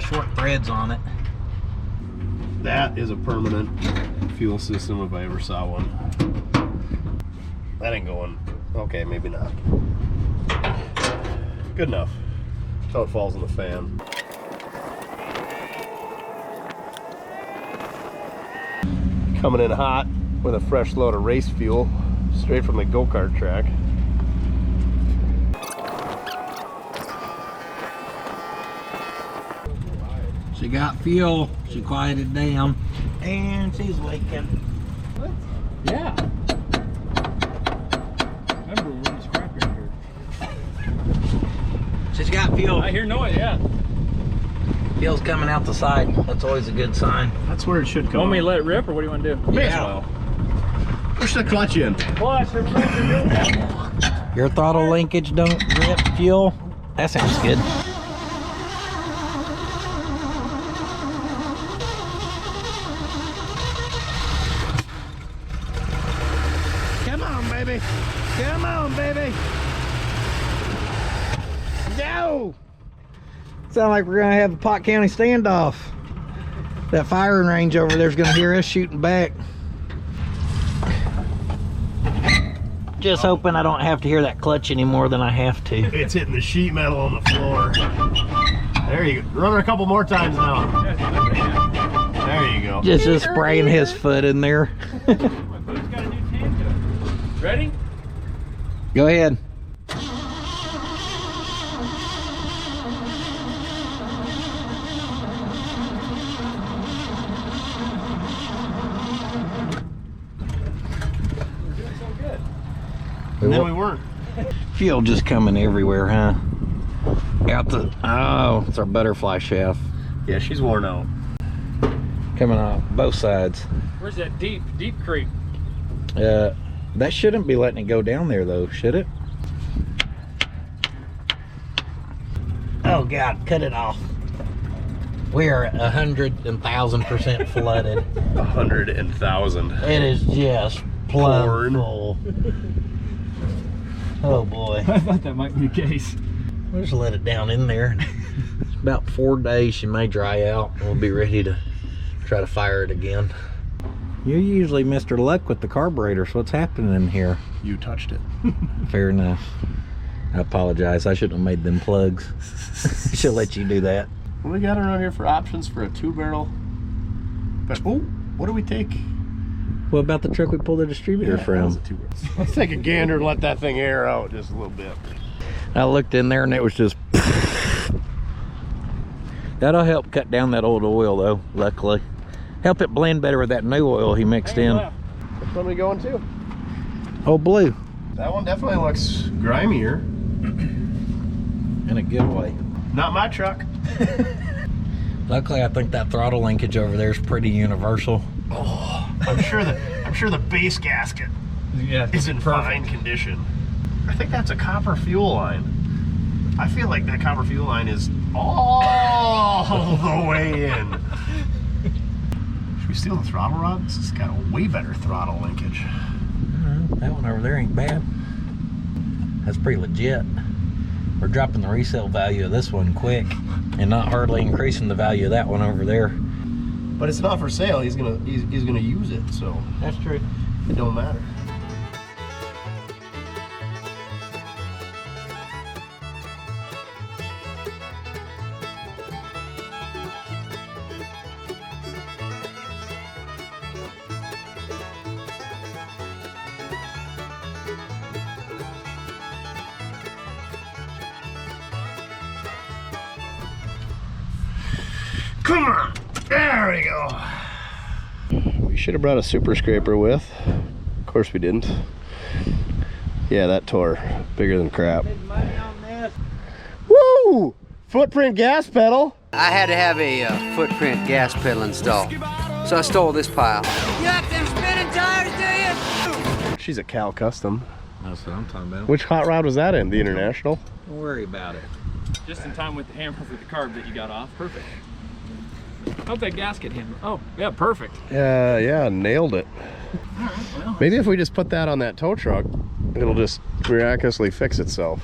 short threads on it. That is a permanent fuel system if I ever saw one. That ain't going. Okay, maybe not. Good enough. Until it falls in the fan. Coming in hot with a fresh load of race fuel straight from the go-kart track. She got fuel, she quieted down, and she's leaking. What? Yeah. Remember when the scrapyard here? She's got fuel. I hear noise, yeah. Fuel's coming out the side. That's always a good sign. That's where it should come. Want me to let it rip, or what do you want to do? Yeah. Push the clutch in. Your throttle linkage don't rip fuel? That sounds good. Come on, baby. Come on, baby. Go. Sound like we're gonna have a Pot County standoff. That firing range over there's gonna hear us shooting back. Just hoping I don't have to hear that clutch any more than I have to. It's hitting the sheet metal on the floor. There you go. Run it a couple more times now. There you go. Just spraying his foot in there. Ready? Go ahead. And then we weren't. Fuel just coming everywhere, huh? Out the, oh, it's our butterfly shaft. Yeah, she's worn out. Coming off both sides. Where's that deep creek? That shouldn't be letting it go down there though, should it? Oh God, cut it off. We are 100,000% flooded. 100,000. It is just plumb full. Oh boy. I thought that might be the case. We'll just let it down in there. It's about 4 days, she may dry out. We'll be ready to try to fire it again. You're usually Mr. Luck with the carburetor, so what's happening in here? You touched it. Fair enough. I apologize. I shouldn't have made them plugs. I should let you do that. What we got around here for options for a 2-barrel? But oh, what do we take? What about the truck we pulled the distributor from? Let's take a gander and let that thing air out just a little bit. I looked in there and it was just that'll help cut down that old oil though, luckily. Help it blend better with that new oil he mixed in. Which one are we going to? Oh, blue. That one definitely looks grimier. In a good way. Not my truck. Luckily I think that throttle linkage over there is pretty universal. Oh, I'm sure the base gasket is in fine condition. I think that's a copper fuel line. I feel like that copper fuel line is all the way in. Should we steal the throttle rod? This has got a way better throttle linkage. That one over there ain't bad. That's pretty legit. We're dropping the resale value of this one quick and not hardly increasing the value of that one over there. But it's not for sale. He's gonna use it, so That's true. it don't matter. Come on, there we go. We should have brought a super scraper with. Of course we didn't. Yeah, that tore bigger than crap. Woo! Footprint gas pedal. I had to have a footprint gas pedal installed, so I stole this pile. You like them spinning tires, do you? She's a Cal Custom. That's what I'm talking about. Which hot rod was that in? The International? Don't worry about it. Just in time with the hammer with the carb that you got off. Perfect. How's that gasket handle? Oh, yeah, perfect. Yeah, nailed it. Well, Maybe if we just put that on that tow truck, it'll just miraculously fix itself.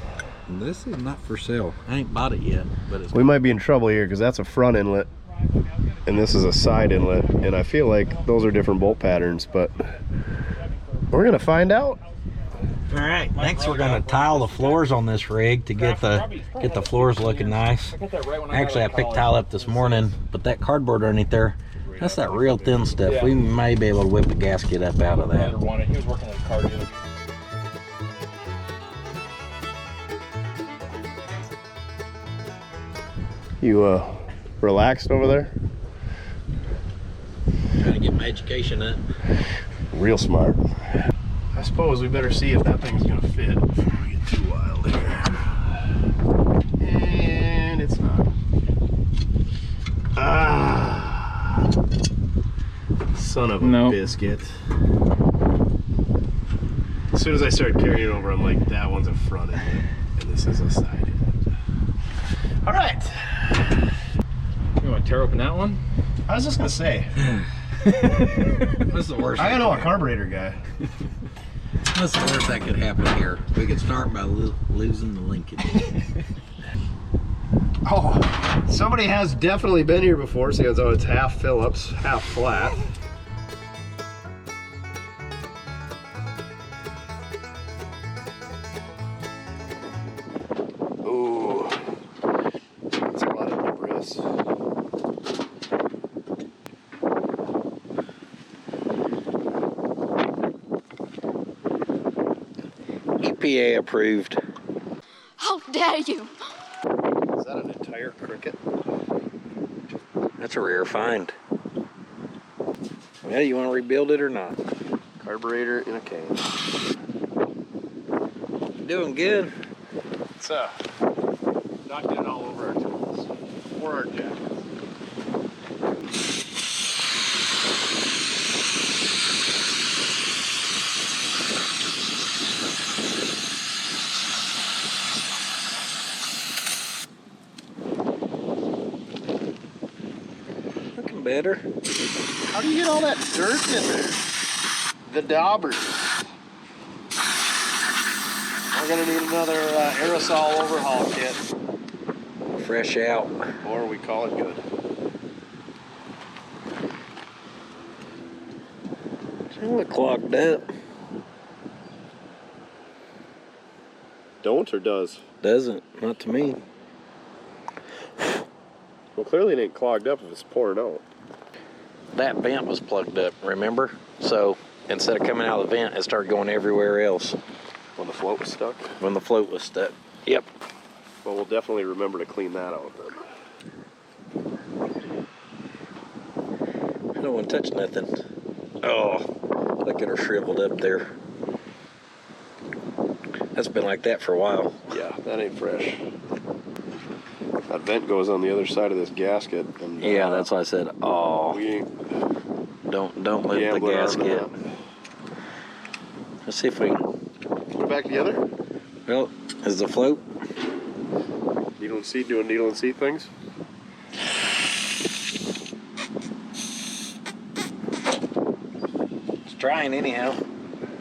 This is not for sale. I ain't bought it yet, but it's We might be in trouble here because that's a front inlet and this is a side inlet, and I feel like those are different bolt patterns, but we're gonna find out. all right. Next, we're gonna tile the floors on this rig to get the floors looking nice. Actually, I picked tile up this morning, but that cardboard underneath there, that's that real thin stuff. We may be able to whip the gasket up out of that. He was working at a car dealer. You relaxed over there? Trying to get my education up. Real smart. I suppose we better see if that thing's gonna fit before we get too wild here. And it's not. Son of a biscuit. As soon as I started carrying it over, I'm like, that one's a front end, and this is a side end. All right. You want to tear open that one? I was just gonna say. What's the worst? I know a carburetor guy. What's the worst that could happen here? We could start by losing the linkage. Oh, somebody has definitely been here before, seeing as though it's half Phillips, half flat. Ooh, that's a lot of debris. EPA approved. How dare you? Is that an entire cricket? That's a rare find. Well, you want to rebuild it or not? Carburetor in a can. Doing good. It's not getting all over our tools or our jackets. Looking better. How do you get all that dirt in there? The daubers. We're gonna need another aerosol overhaul kit. Fresh out. Or we call it good. Doesn't look clogged up. Don't or does? Doesn't. Not to me. Well, clearly it ain't clogged up if it's pouring out. That vent was plugged up, remember? So instead of coming out of the vent, it started going everywhere else. When the float was stuck? When the float was stuck. Yep. Well, we'll definitely remember to clean that out then. I don't want to touch nothing. Oh, look at her shriveled up there. That's been like that for a while. Yeah, that ain't fresh. That vent goes on the other side of this gasket. And, yeah, that's why I said, oh. We ain't don't lift the gasket. Let's see if we can. Put it back together? Well, is the float? Needle and seat doing needle and seat things? It's trying anyhow.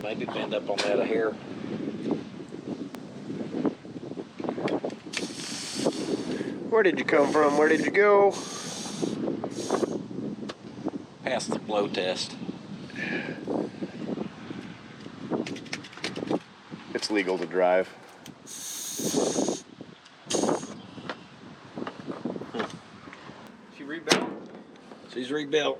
Maybe bend up on that a hair. Where did you come from? Where did you go? Passed the blow test. It's legal to drive. She rebuilt? She's rebuilt.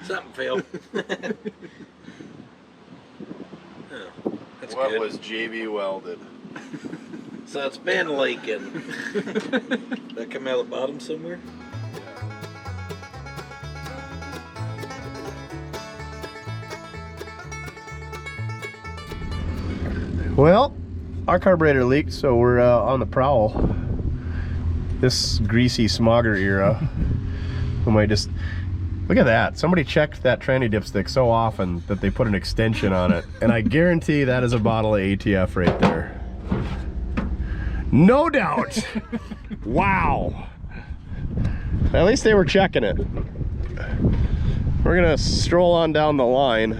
Something fell. Oh, that's What good. was JB welded? So it's been leaking. That come out of the bottom somewhere? Well, our carburetor leaked, so we're on the prowl. This greasy smogger era. We might just look at that. Somebody checked that tranny dipstick so often that they put an extension on it, and I guarantee that is a bottle of ATF right there. No doubt. Wow. At least they were checking it. We're gonna stroll on down the line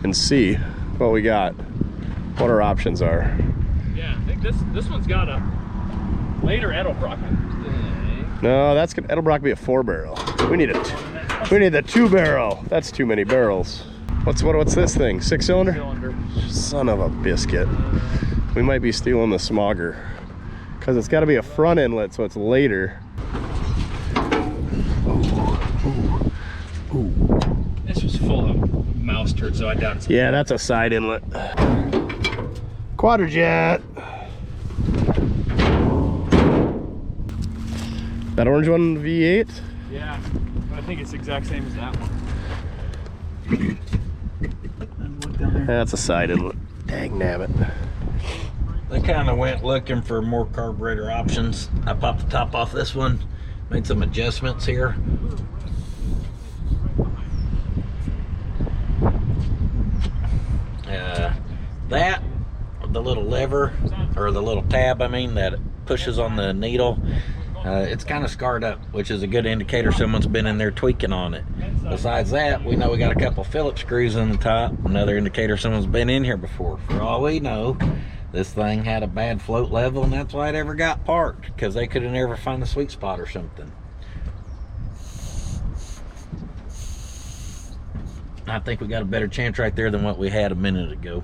and see what we got, what our options are. Yeah, I think this one's got a later Edelbrock. No, that'll be a 4-barrel. We need the 2-barrel. That's too many barrels. What's this thing? 6-cylinder? Cylinder. Son of a biscuit. We might be stealing the smogger because it's got to be a front inlet, so it's later. This was full of mouse turds, so I doubt it's. Yeah, that's a side inlet. Quadrajet. That orange one, V8? Yeah, but I think it's the exact same as that one. That's a sided one. Dang nabbit. They kind of went looking for more carburetor options. I popped the top off this one, made some adjustments here. That, the little lever, or the little tab, I mean, that pushes on the needle, it's kind of scarred up, which is a good indicator someone's been in there tweaking on it. Besides that, we know we got a couple Phillips screws on the top, another indicator someone's been in here before. For all we know, this thing had a bad float level, and that's why it ever got parked, because they could have never found the sweet spot or something. I think we got a better chance right there than what we had a minute ago.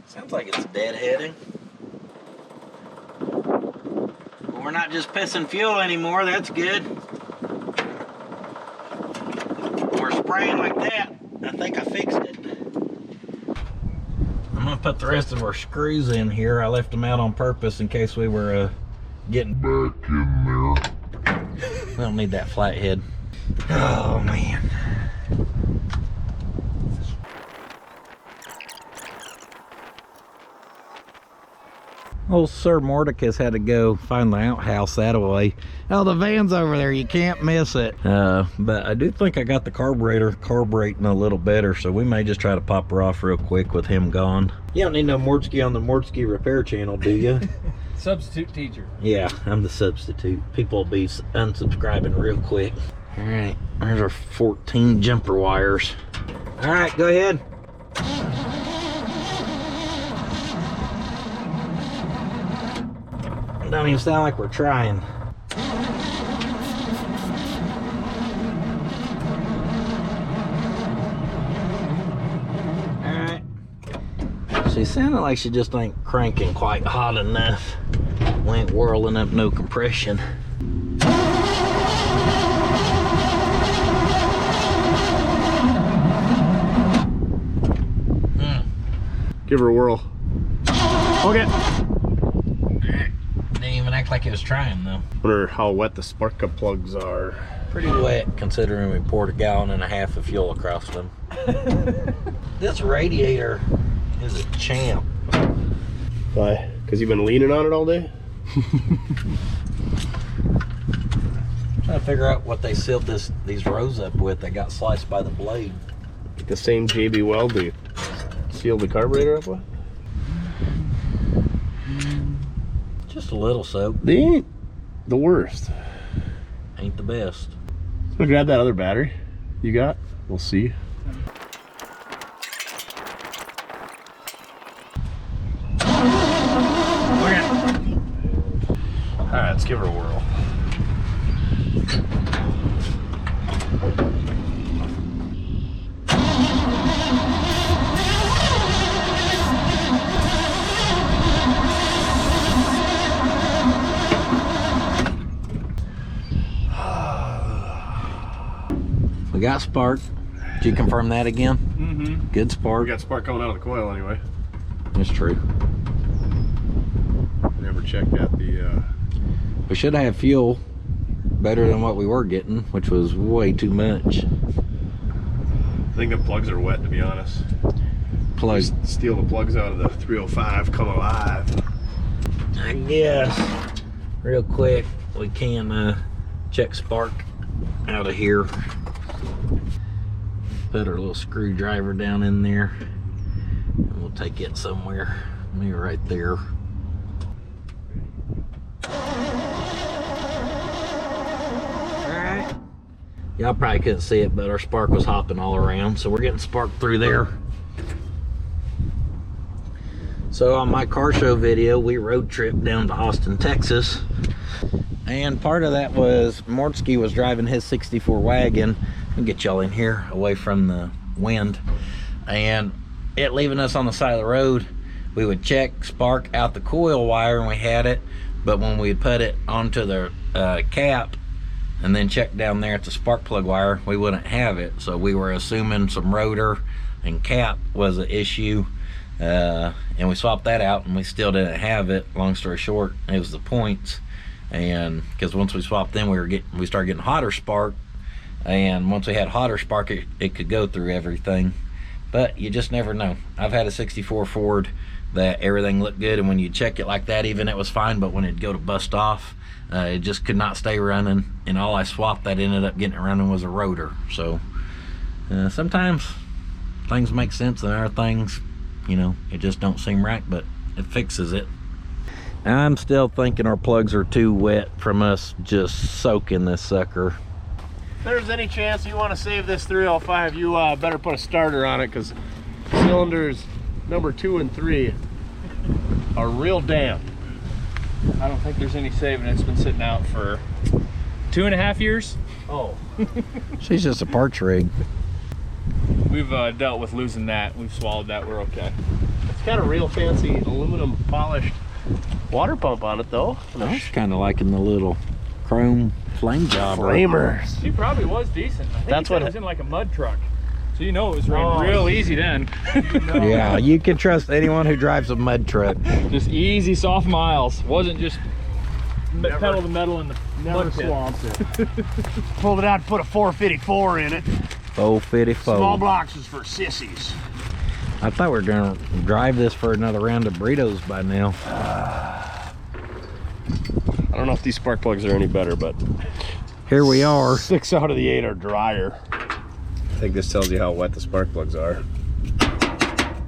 Sounds like it's deadheading. We're not just pissing fuel anymore, that's good. We're spraying like that. I think I fixed it. I'm gonna put the rest of our screws in here. I left them out on purpose in case we were getting back in there. We don't need that flathead. Oh man. Old Sir Mortske had to go find the outhouse that way. Oh, the van's over there, you can't miss it. But I do think I got the carburetor carbureting a little better, so we may just try to pop her off real quick with him gone. You don't need no Mortske on the Mortske repair channel, do you? Substitute teacher. Yeah, I'm the substitute. People will be unsubscribing real quick. All right, there's our 14 jumper wires. All right, go ahead. Don't even sound like we're trying. All right. She sounded like she just ain't cranking quite hot enough. We ain't whirling up no compression. Give her a whirl. Okay. Didn't even act like it was trying though. Wonder how wet the spark plug plugs are. Pretty wet considering we poured 1.5 gallons of fuel across them. This radiator is a champ. Why? Because you've been leaning on it all day? Trying to figure out what they sealed these rows up with that got sliced by the blade. The same JB Weld they sealed the carburetor up with? Just a little soap. They ain't the worst. Ain't the best. I'm gonna grab that other battery you got. We'll see. Alright, let's give her a whirl. We got spark. Did you confirm that again? Mm-hmm. Good spark. We got spark coming out of the coil anyway. It's true. Never checked out the We should have fuel better than what we were getting, which was way too much. I think the plugs are wet, to be honest. Plug. Steal the plugs out of the 305, come alive. I guess real quick we can check spark out of here. Put our little screwdriver down in there and we'll take it somewhere. Maybe right there. Alright. Y'all probably couldn't see it, but our spark was hopping all around, so we're getting spark through there. So on my car show video, we road tripped down to Austin, Texas. And part of that was Mortske was driving his 64 wagon. I'll get y'all in here away from the wind. And it leaving us on the side of the road, we would check spark out the coil wire and we had it. But when we put it onto the cap and then check down there at the spark plug wire, we wouldn't have it. So we were assuming some rotor and cap was an issue. and we swapped that out, and we still didn't have it. Long story short, it was the points. And because once we swapped them, we started getting hotter spark, and once we had hotter spark, it could go through everything. But you just never know. I've had a 64 Ford that everything looked good, and when you check it like that, even it was fine, but when it'd go to bust off, it just could not stay running, and all I swapped that ended up getting it running was a rotor. So sometimes things make sense, and other things, you know, it just don't seem right, but it fixes it. I'm still thinking our plugs are too wet from us just soaking this sucker. If there's any chance you want to save this 305, you better put a starter on it, because cylinders number 2 and 3 are real damp. I don't think there's any saving. It's been sitting out for 2.5 years. Oh. She's just a parts rig. We've dealt with losing that. We've swallowed that. We're okay. It's got a real fancy aluminum polished water pump on it, though. I was kind of liking the little chrome flame job. Flamers. She probably was decent. I think That's he said what it was in like a mud truck. So you know it was running real easy then. Yeah, you can trust anyone who drives a mud truck. Just easy, soft miles. Wasn't just pedal to metal in the mud pit. Swamped it. Pulled it out, put a 454 in it. 454. Small blocks is for sissies. I thought we were gonna drive this for another round of burritos by now. I don't know if these spark plugs are any better, but Here we are. 6 out of the 8 are drier. I think this tells you how wet the spark plugs are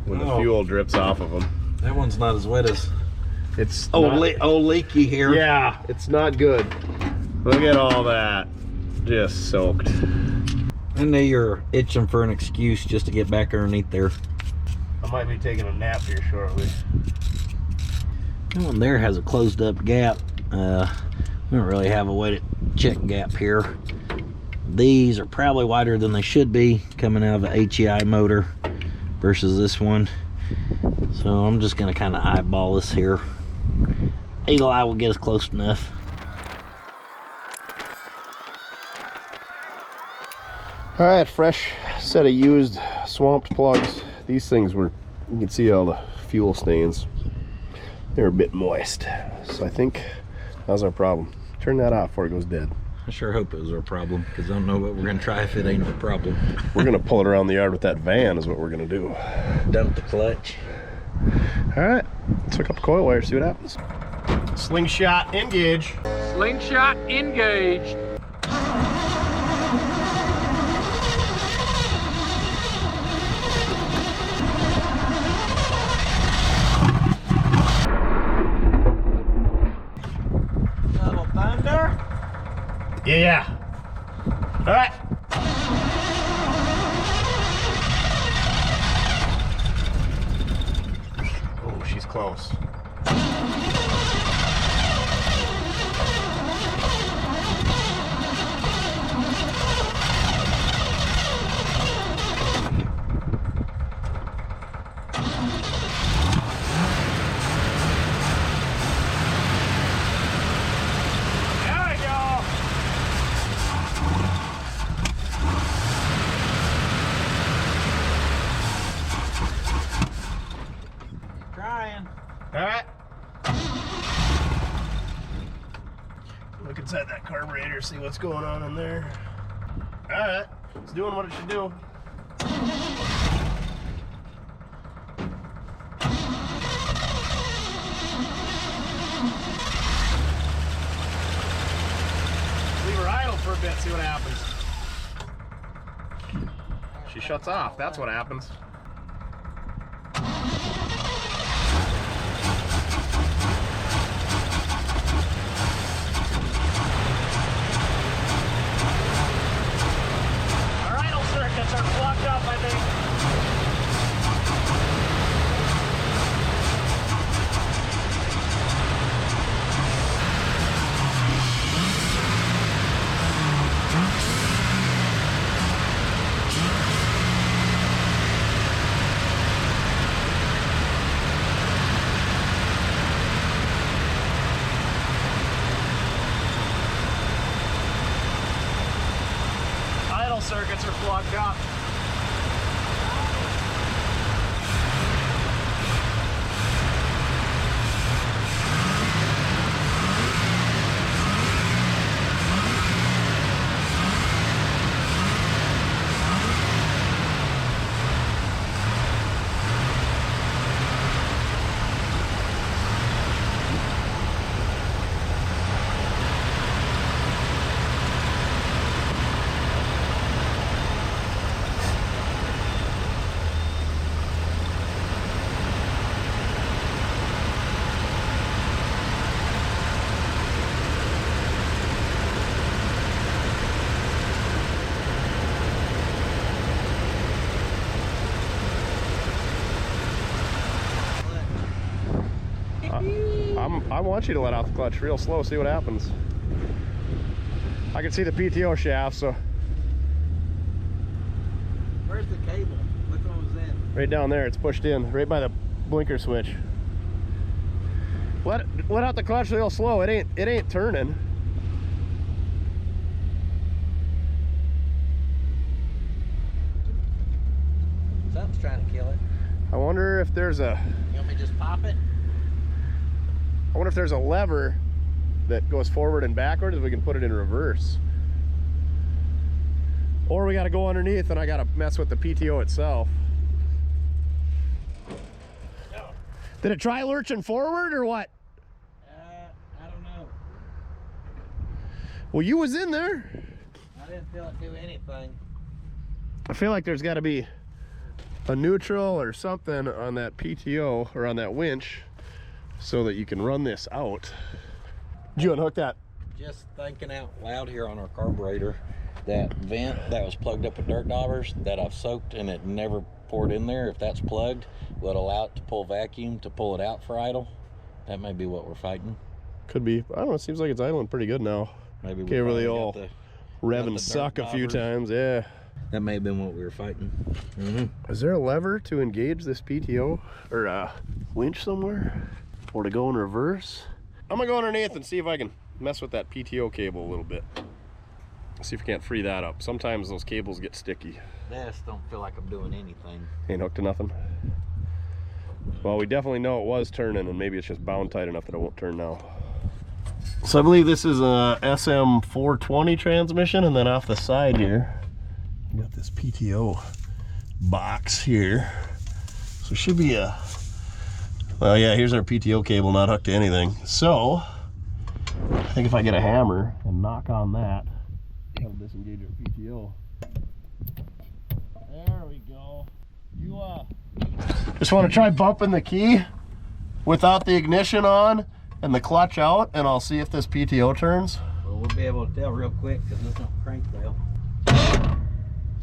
when the fuel drips off of them. That one's not as wet as It's old leaky here. Yeah, it's not good. Look at all that, just soaked. I know you're itching for an excuse just to get back underneath there. I might be taking a nap here shortly. That one there has a closed up gap. We don't really have a way to check gap here. These are probably wider than they should be coming out of a HEI motor versus this one. So I'm just gonna kind of eyeball this here. Eagle eye will get us close enough. All right, fresh set of used swamped plugs. These things were, you can see all the fuel stains. They're a bit moist. So I think that was our problem. Turn that off before it goes dead. I sure hope it was our problem, because I don't know what we're gonna try if it ain't a problem. We're gonna pull it around the yard with that van is what we're gonna do. Dump the clutch. All right, let's hook up a coil wire, see what happens. Slingshot engage. Slingshot engaged. Little thunder. Yeah. All right. Oh, she's close. All right. Look inside that carburetor, see what's going on in there. All right, it's doing what it should do. Leave her idle for a bit, see what happens. She shuts off, that's what happens. Circuits are plugged up. I want you to let out the clutch real slow, see what happens. I can see the PTO shaft, so. Where's the cable? Which one was that? Right down there, it's pushed in, right by the blinker switch. Let out the clutch real slow. It ain't turning. Something's trying to kill it. I wonder if there's a. You want me to just pop it? I wonder if there's a lever that goes forward and backwards, if we can put it in reverse. Or we got to go underneath and I got to mess with the PTO itself. Did it try lurching forward or what? I don't know. Well, you was in there. I didn't feel it do anything. I feel like there's got to be a neutral or something on that PTO or on that winch so that you can run this out. Did you unhook that? Just thinking out loud here on our carburetor, that vent that was plugged up with dirt daubers that I've soaked and it never poured in there, if that's plugged, will it allow it to pull vacuum to pull it out for idle? That may be what we're fighting. Could be. I don't know, it seems like it's idling pretty good now. Maybe we can't really got all the rev and suck a few times, yeah. That may have been what we were fighting. Is there a lever to engage this PTO or a winch somewhere? Or to go in reverse? I'm gonna go underneath and see if I can mess with that PTO cable a little bit. See if we can't free that up. Sometimes those cables get sticky. I just don't feel like I'm doing anything. Ain't hooked to nothing? Well, we definitely know it was turning, and maybe it's just bound tight enough that it won't turn now. So I believe this is a SM420 transmission, and then off the side here, you got this PTO box here. So it should be a, well, yeah, here's our PTO cable not hooked to anything. So I think if I get a hammer and knock on that, that'll disengage our PTO. There we go. You just want to try bumping the key without the ignition on and the clutch out, and I'll see if this PTO turns. Well, we'll be able to tell real quick because this don't crank well.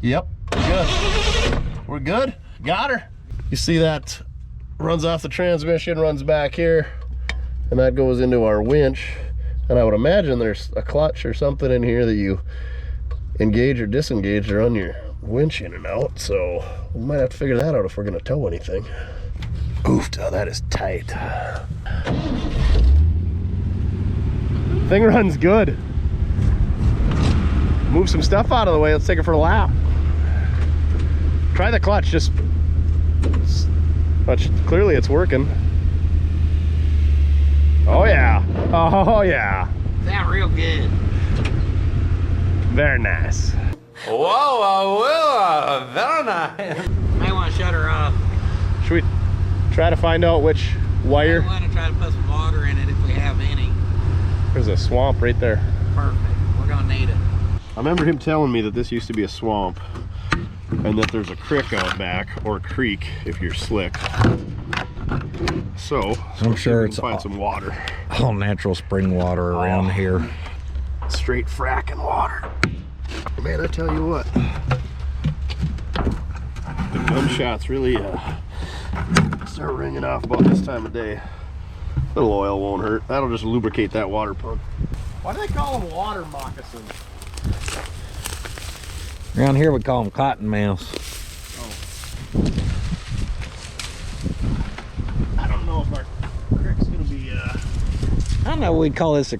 Yep, good. We're good. Got her. You see that runs off the transmission, runs back here, and that goes into our winch. And I would imagine there's a clutch or something in here that you engage or disengage to run your winch in and out. So we might have to figure that out if we're gonna tow anything. Oof, that is tight. Thing runs good. Move some stuff out of the way. Let's take it for a lap. Try the clutch, just clearly it's working. Oh yeah. Oh yeah. Sound real good. Very nice. Whoa, very nice. May want to shut her off. Should we try to find out which wire? I want to try to put some water in it if we have any. There's a swamp right there. Perfect. We're gonna need it. I remember him telling me that this used to be a swamp and that there's a creek out back, or creek if you're slick. So I'm sure it's find some water. All natural spring water around here. Straight fracking water. Man, I tell you what, the gunshots really start ringing off about this time of day. A little oil won't hurt. That'll just lubricate that water pump. Why do they call them water moccasins? Around here we call them cottonmouths. I don't know if our creek's gonna be I don't know, we'd call this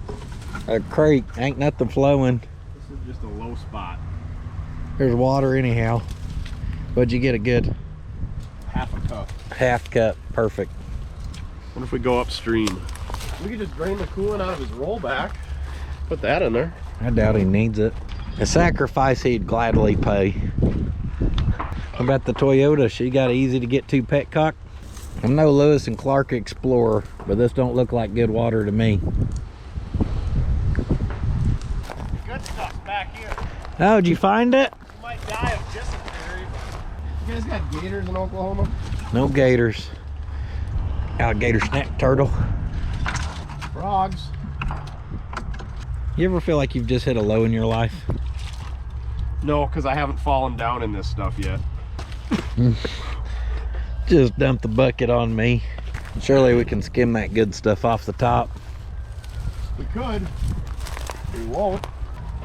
a creek. Ain't nothing flowing. this is just a low spot. There's water anyhow. But you get a good Half a cup. half cup. Perfect. What if we go upstream? We could just drain the coolant out of his rollback. Put that in there. I doubt he needs it. A sacrifice he'd gladly pay. How about the Toyota? She got easy to get to petcock. I'm no Lewis and Clark Explorer, but this don't look like good water to me. Good stuff's back here. Oh, did you find it? You might die of dysentery. You guys got gators in Oklahoma? No gators. Alligator snack turtle. Frogs. You ever feel like you've just hit a low in your life? No, because I haven't fallen down in this stuff yet. Just dump the bucket on me. Surely we can skim that good stuff off the top. We could. We won't.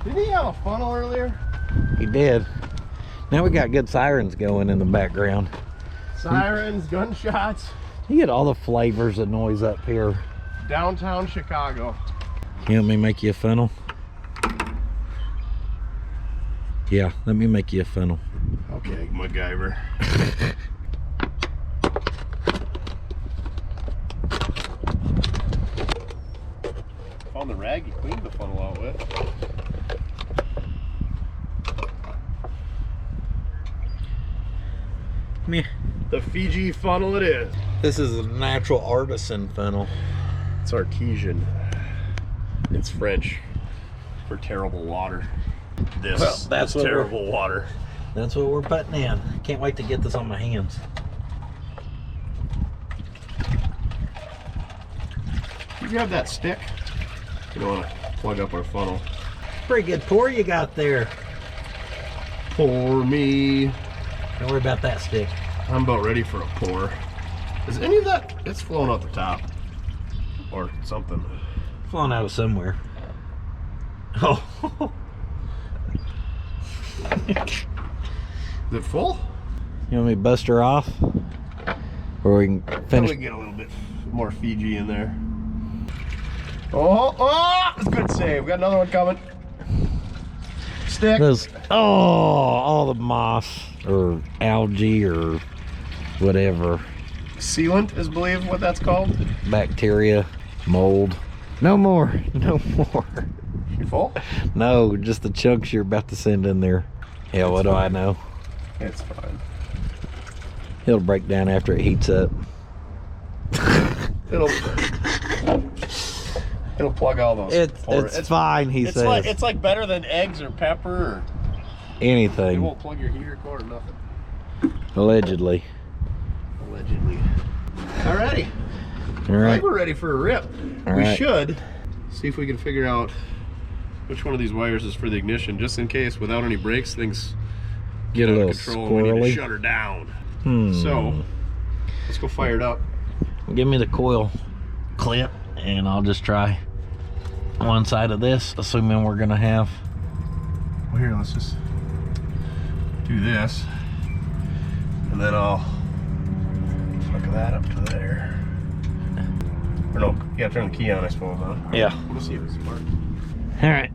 Didn't he have a funnel earlier? He did. Now we got good sirens going in the background. Sirens, gunshots. You get all the flavors of noise up here. Downtown Chicago. You want me to make you a funnel? Yeah, let me make you a funnel. Okay, MacGyver. Found the rag you cleaned the funnel out with. Meh. The Fiji funnel it is. This is a natural artisan funnel. It's artesian. It's French for terrible water. This that's is terrible water. That's what we're putting in. Can't wait to get this on my hands. You grab that stick. You don't want to plug up our funnel. Pretty good pour you got there. Pour me. Don't worry about that stick. I'm about ready for a pour. Is any of that? It's flowing out the top. Or something. Flowing out of somewhere. Oh. Is it full? You want me to bust her off? Or we can finish? Probably get a little bit more Fiji in there. Oh, it's a good save. We got another one coming. Stick. All the moss or algae or whatever. Sealant is believed what that's called. Bacteria, mold. No more. No more. You full? No, just the chunks you're about to send in there. Hell, what do I know? It's fine. It'll break down after it heats up. It'll plug all those. It's fine, he says. It's like better than eggs or pepper or it anything. won't plug your heater cord or nothing. Allegedly. Allegedly. Alrighty. All I right. think we're ready for a rip. All we right. should see if we can figure out which one of these wires is for the ignition, just in case without any brakes things get out of control. We need to shut her down. So let's go fire it up. Give me the coil clip and I'll just try one side of this, assuming we're gonna have. Well, here, let's just do this, and then I'll hook that up to there. Or no, you gotta turn the key on, I suppose, huh? Yeah. Let's see if it's smart. All right,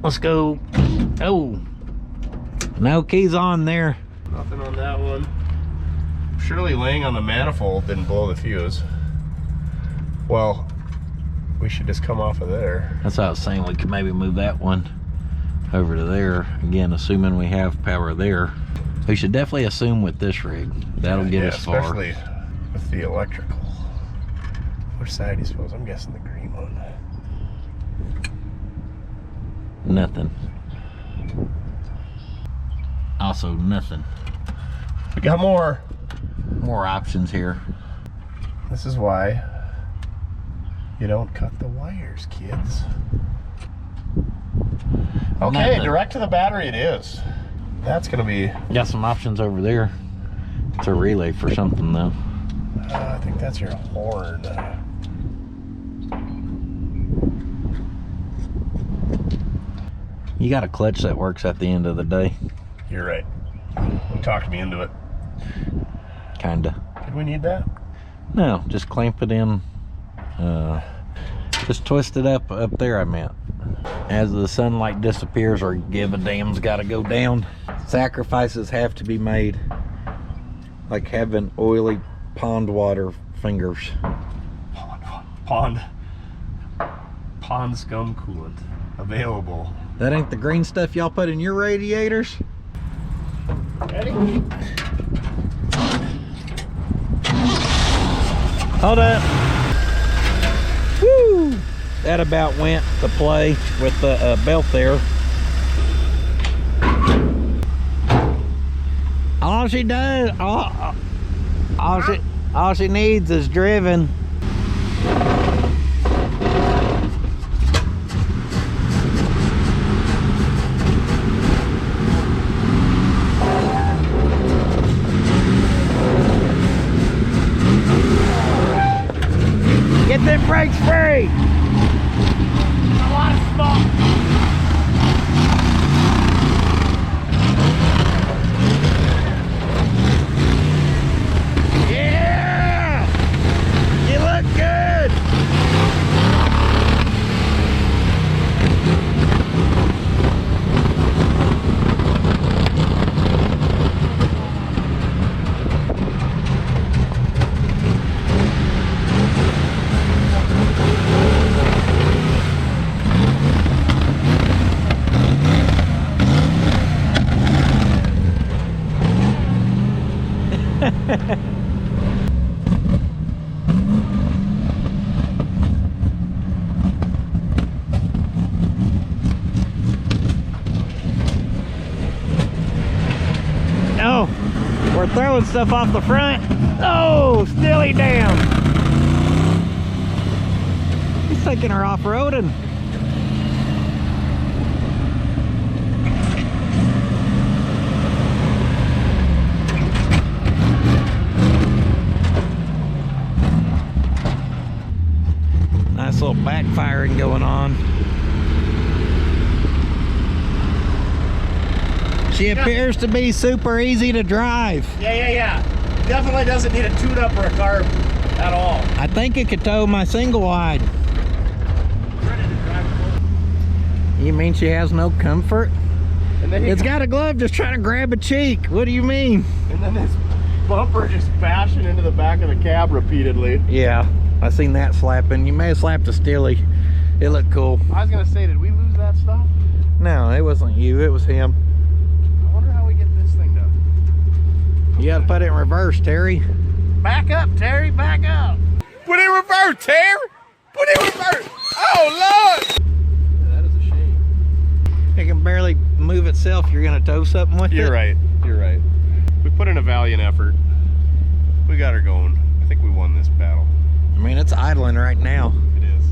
let's go. Oh, no keys on there. Nothing on that one. Surely laying on the manifold didn't blow the fuse. Well, we should just come off of there. That's what I was saying. We could maybe move that one over to there. Again, assuming we have power there. We should definitely assume with this rig. That'll get us far. Especially with the electrical. Which side do you suppose? I'm guessing the green one. Nothing. Also nothing. We got more. More options here. This is why you don't cut the wires, kids. Okay, Nothing. direct to the battery it is. That's gonna be... Got some options over there. It's a relay for something though. I think that's your horn. You got a clutch that works at the end of the day. You're right. You talked me into it. Kinda. Did we need that? No, just clamp it in. Just twist it up there, I meant. As the sunlight disappears, or give a damn's gotta go down. Sacrifices have to be made. Like having oily pond water fingers. Pond scum coolant available. That ain't the green stuff y'all put in your radiators? Ready? Hold up. Woo! That about went to play with the belt there. All she does, all she needs is driven. A lot of smoke. Yeah! You look good! Oh, we're throwing stuff off the front. Oh, Stilly down. He's taking her off-roading. Nice little backfiring going on. She appears to be super easy to drive. Yeah. Definitely doesn't need a tune-up or a carb at all. I think it could tow my single wide. You mean she has no comfort? And then It's got a glove just trying to grab a cheek. What do you mean? And then this bumper just bashing into the back of the cab repeatedly. Yeah, I seen that slapping. You may have slapped a Stilly. It looked cool. I was gonna say, did we lose that stuff? No, it wasn't you. It was him. I wonder how we get this thing done. You gotta put it in reverse, Terry. Back up, Terry, back up. Put it in reverse, Terry. Put it in reverse. Oh, Lord. That is a shame. It can barely move itself. You're gonna tow something with it? You're right. We put in a valiant effort. We got her going. I think we won this battle. I mean, it's idling right now. It is.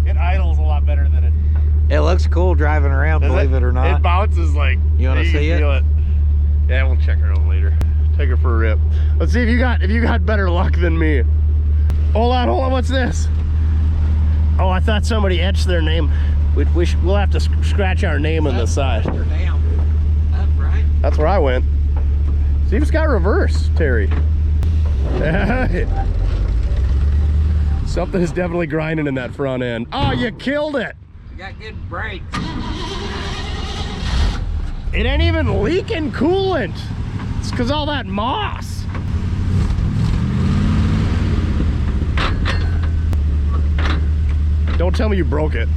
It idles a lot better than it. It looks cool driving around, believe it or not. It bounces like. You wanna can see it? feel it? Yeah, we'll check her out later. Take her for a rip. Let's see if you got better luck than me. Hold on. What's this? Oh, I thought somebody etched their name. We'll have to scratch our name on the side. Right. That's where I went. See if it's got reverse, Terry. Something is definitely grinding in that front end. Oh, you killed it. You got good brakes. It ain't even leaking coolant. It's because all that moss. Don't tell me you broke it.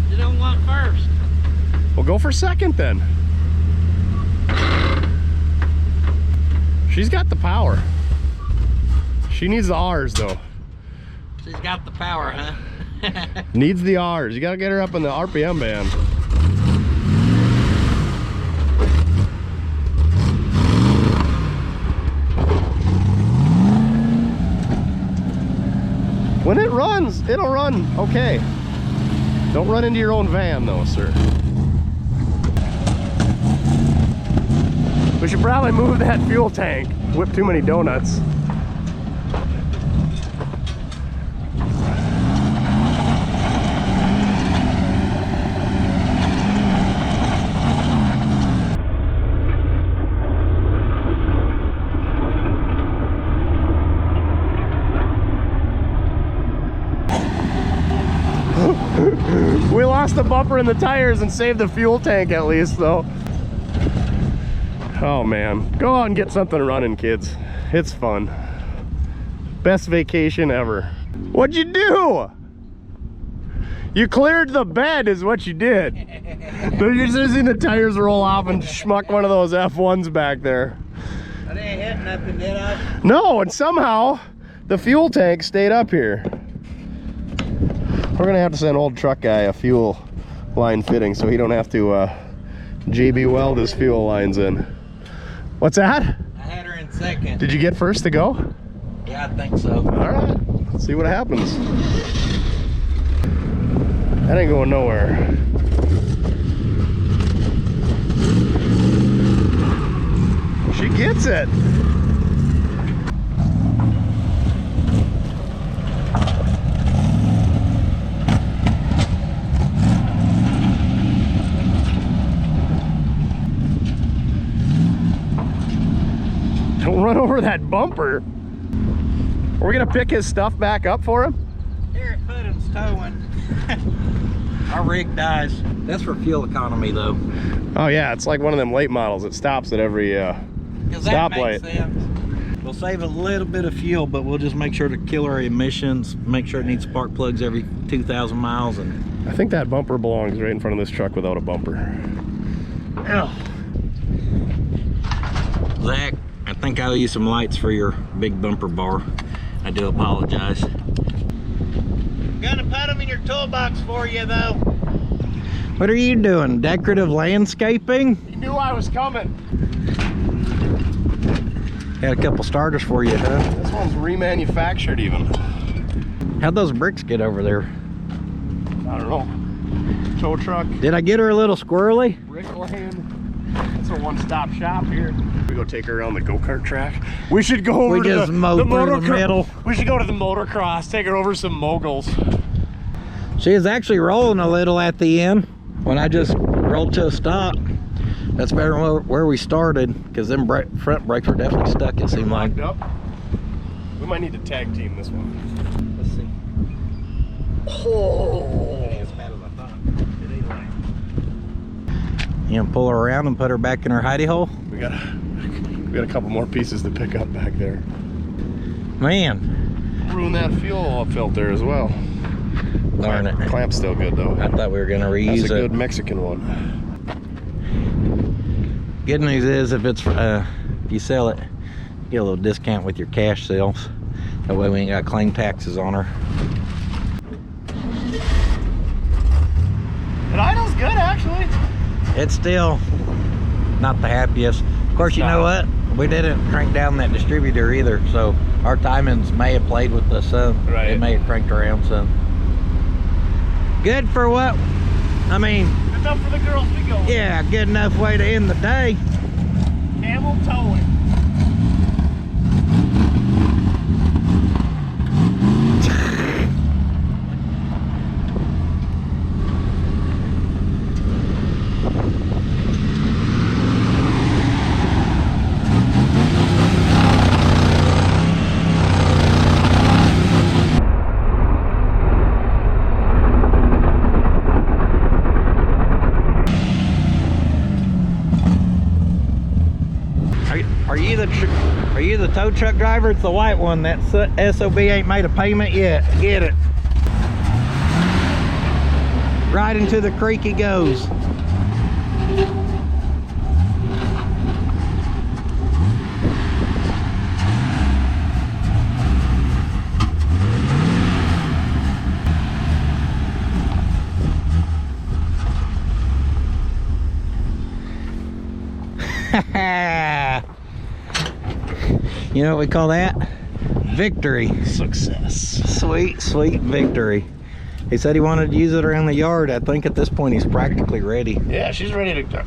You don't want first. Well, go for second then. She's got the power. She needs the R's though. She's got the power, huh? Needs the R's. You gotta get her up in the RPM band. When it runs, it'll run okay. Don't run into your own van though, sir. We should probably move that fuel tank. Whip too many donuts. We lost the bumper and the tires and saved the fuel tank at least though. Oh man, go out and get something running, kids. It's fun. Best vacation ever. What'd you do? You cleared the bed is what you did. But you're just seeing the tires roll off and schmuck one of those F1s back there. I didn't hit nothing, did I? No, and somehow the fuel tank stayed up here. We're gonna have to send old truck guy a fuel line fitting so he don't have to JB weld his fuel lines in. What's that? I had her in second. Did you get first to go? Yeah, I think so. All right, let's see what happens. That ain't going nowhere. She gets it. run over that bumper. Are we gonna pick his stuff back up for him? Here at Puddin's towing. Our rig dies. That's for fuel economy though. Oh yeah, it's like one of them late models. It stops at every stoplight. We'll save a little bit of fuel, but we'll just make sure to kill our emissions, make sure it needs spark plugs every 2,000 miles. And I think that bumper belongs right in front of this truck without a bumper. oh. Zach, I think I owe you some lights for your big bumper bar. I do apologize. Gonna put them in your toolbox for you though. What are you doing? Decorative landscaping? He knew I was coming. Had a couple starters for you, huh? This one's remanufactured even. How'd those bricks get over there? I don't know. Tow truck. Did I get her a little squirrely? Brickland. It's a one-stop shop here. We go take her around the go-kart track. We should go over to the middle. We should go to the motocross, take her over some moguls. She is actually rolling a little at the end when I just rolled to a stop. That's better than where we started, because them front brakes were definitely stuck, it seemed like. We might need to tag team this one. Let's see. Oh! It ain't as bad as I thought. It ain't like. You gonna pull her around and put her back in her hidey hole? We got a couple more pieces to pick up back there. Man. Ruin that fuel filter as well. Darn it. Clamp's still good though. I thought we were gonna reuse it. That's a good Mexican one. Good news is if it's if you sell it, you get a little discount with your cash sales. That way we ain't got claim taxes on her. It idles good actually. It's still not the happiest. Of course, you know what? We didn't crank down that distributor either, so our timings may have played with the sun. Right. It may have cranked around some. Good for what? I mean, Good enough for the girls we go. yeah, good enough way to end the day. Camel towing. Are you the tow truck driver? It's the white one. That SOB ain't made a payment yet. Get it. Right into the creek he goes. You know what we call that? Victory. Success. Sweet, sweet victory. He said he wanted to use it around the yard. I think at this point he's practically ready. Yeah, she's ready to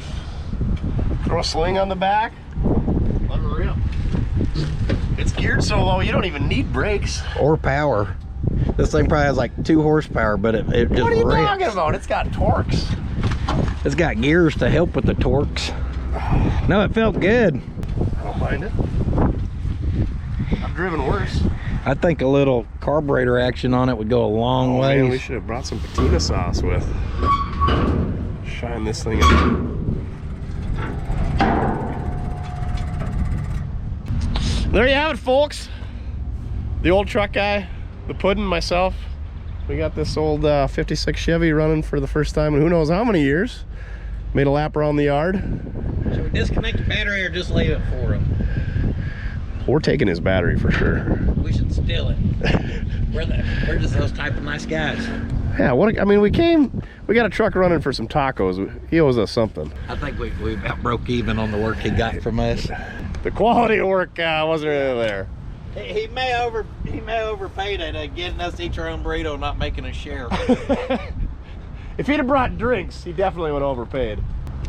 throw a sling on the back. Let her rip. It's geared so low you don't even need brakes. Or power. This thing probably has like 2 horsepower, but it just What are you rips. talking about? It's got torques. It's got gears to help with the torques. No, it felt good. I don't mind it. I've driven worse. I think a little carburetor action on it would go a long way. Man, we should have brought some patina sauce with. Shine this thing in. There you have it, folks. The old truck guy, the Puddin, myself. We got this old 56 Chevy running for the first time in who knows how many years. Made a lap around the yard. Should we disconnect the battery or just leave it for him? We're taking his battery for sure. We should steal it. We're just those type of nice guys. Yeah, I mean, we got a truck running for some tacos. He owes us something. I think we about broke even on the work he got from us. The quality of work wasn't really there. He may overpaid it getting us each our own burrito and not making a share. If he'd have brought drinks, he definitely would have overpaid.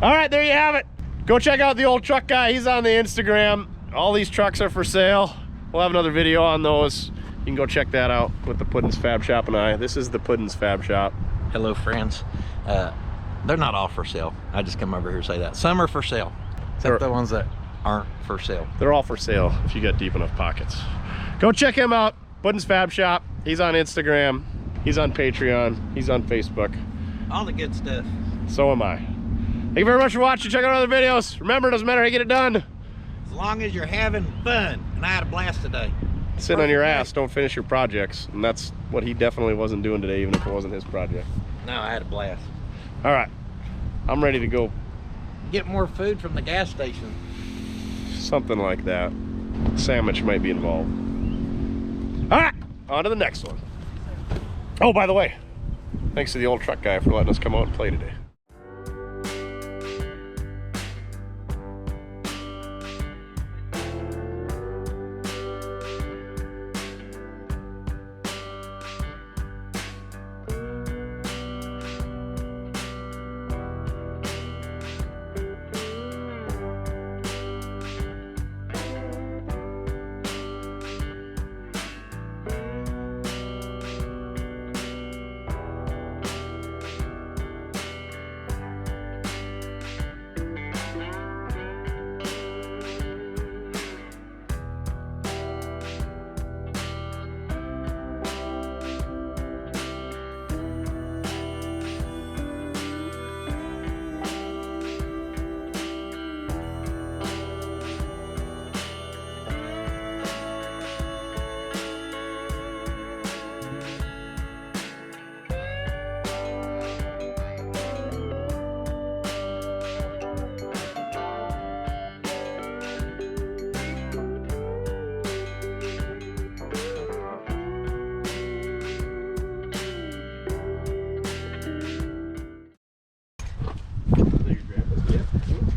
All right, there you have it. Go check out the old truck guy. He's on the Instagram. All these trucks are for sale. We'll have another video on those. You can go check that out with the Puddin's Fab Shop and I. This is the Puddin's Fab Shop. Hello, friends. They're not all for sale. I just come over here to say that. Some are for sale. Except the ones that aren't for sale. They're all for sale if you got deep enough pockets. Go check him out, Puddin's Fab Shop. He's on Instagram, he's on Patreon, he's on Facebook. All the good stuff. So am I. Thank you very much for watching. Check out other videos. Remember, it doesn't matter how you get it done. As long as you're having fun, and I had a blast today. Sitting on your ass, don't finish your projects. And that's what he definitely wasn't doing today, even if it wasn't his project. No, I had a blast. All right, I'm ready to go. Get more food from the gas station. Something like that. Sandwich might be involved. All right, on to the next one. Oh, by the way, thanks to the old truck guy for letting us come out and play today.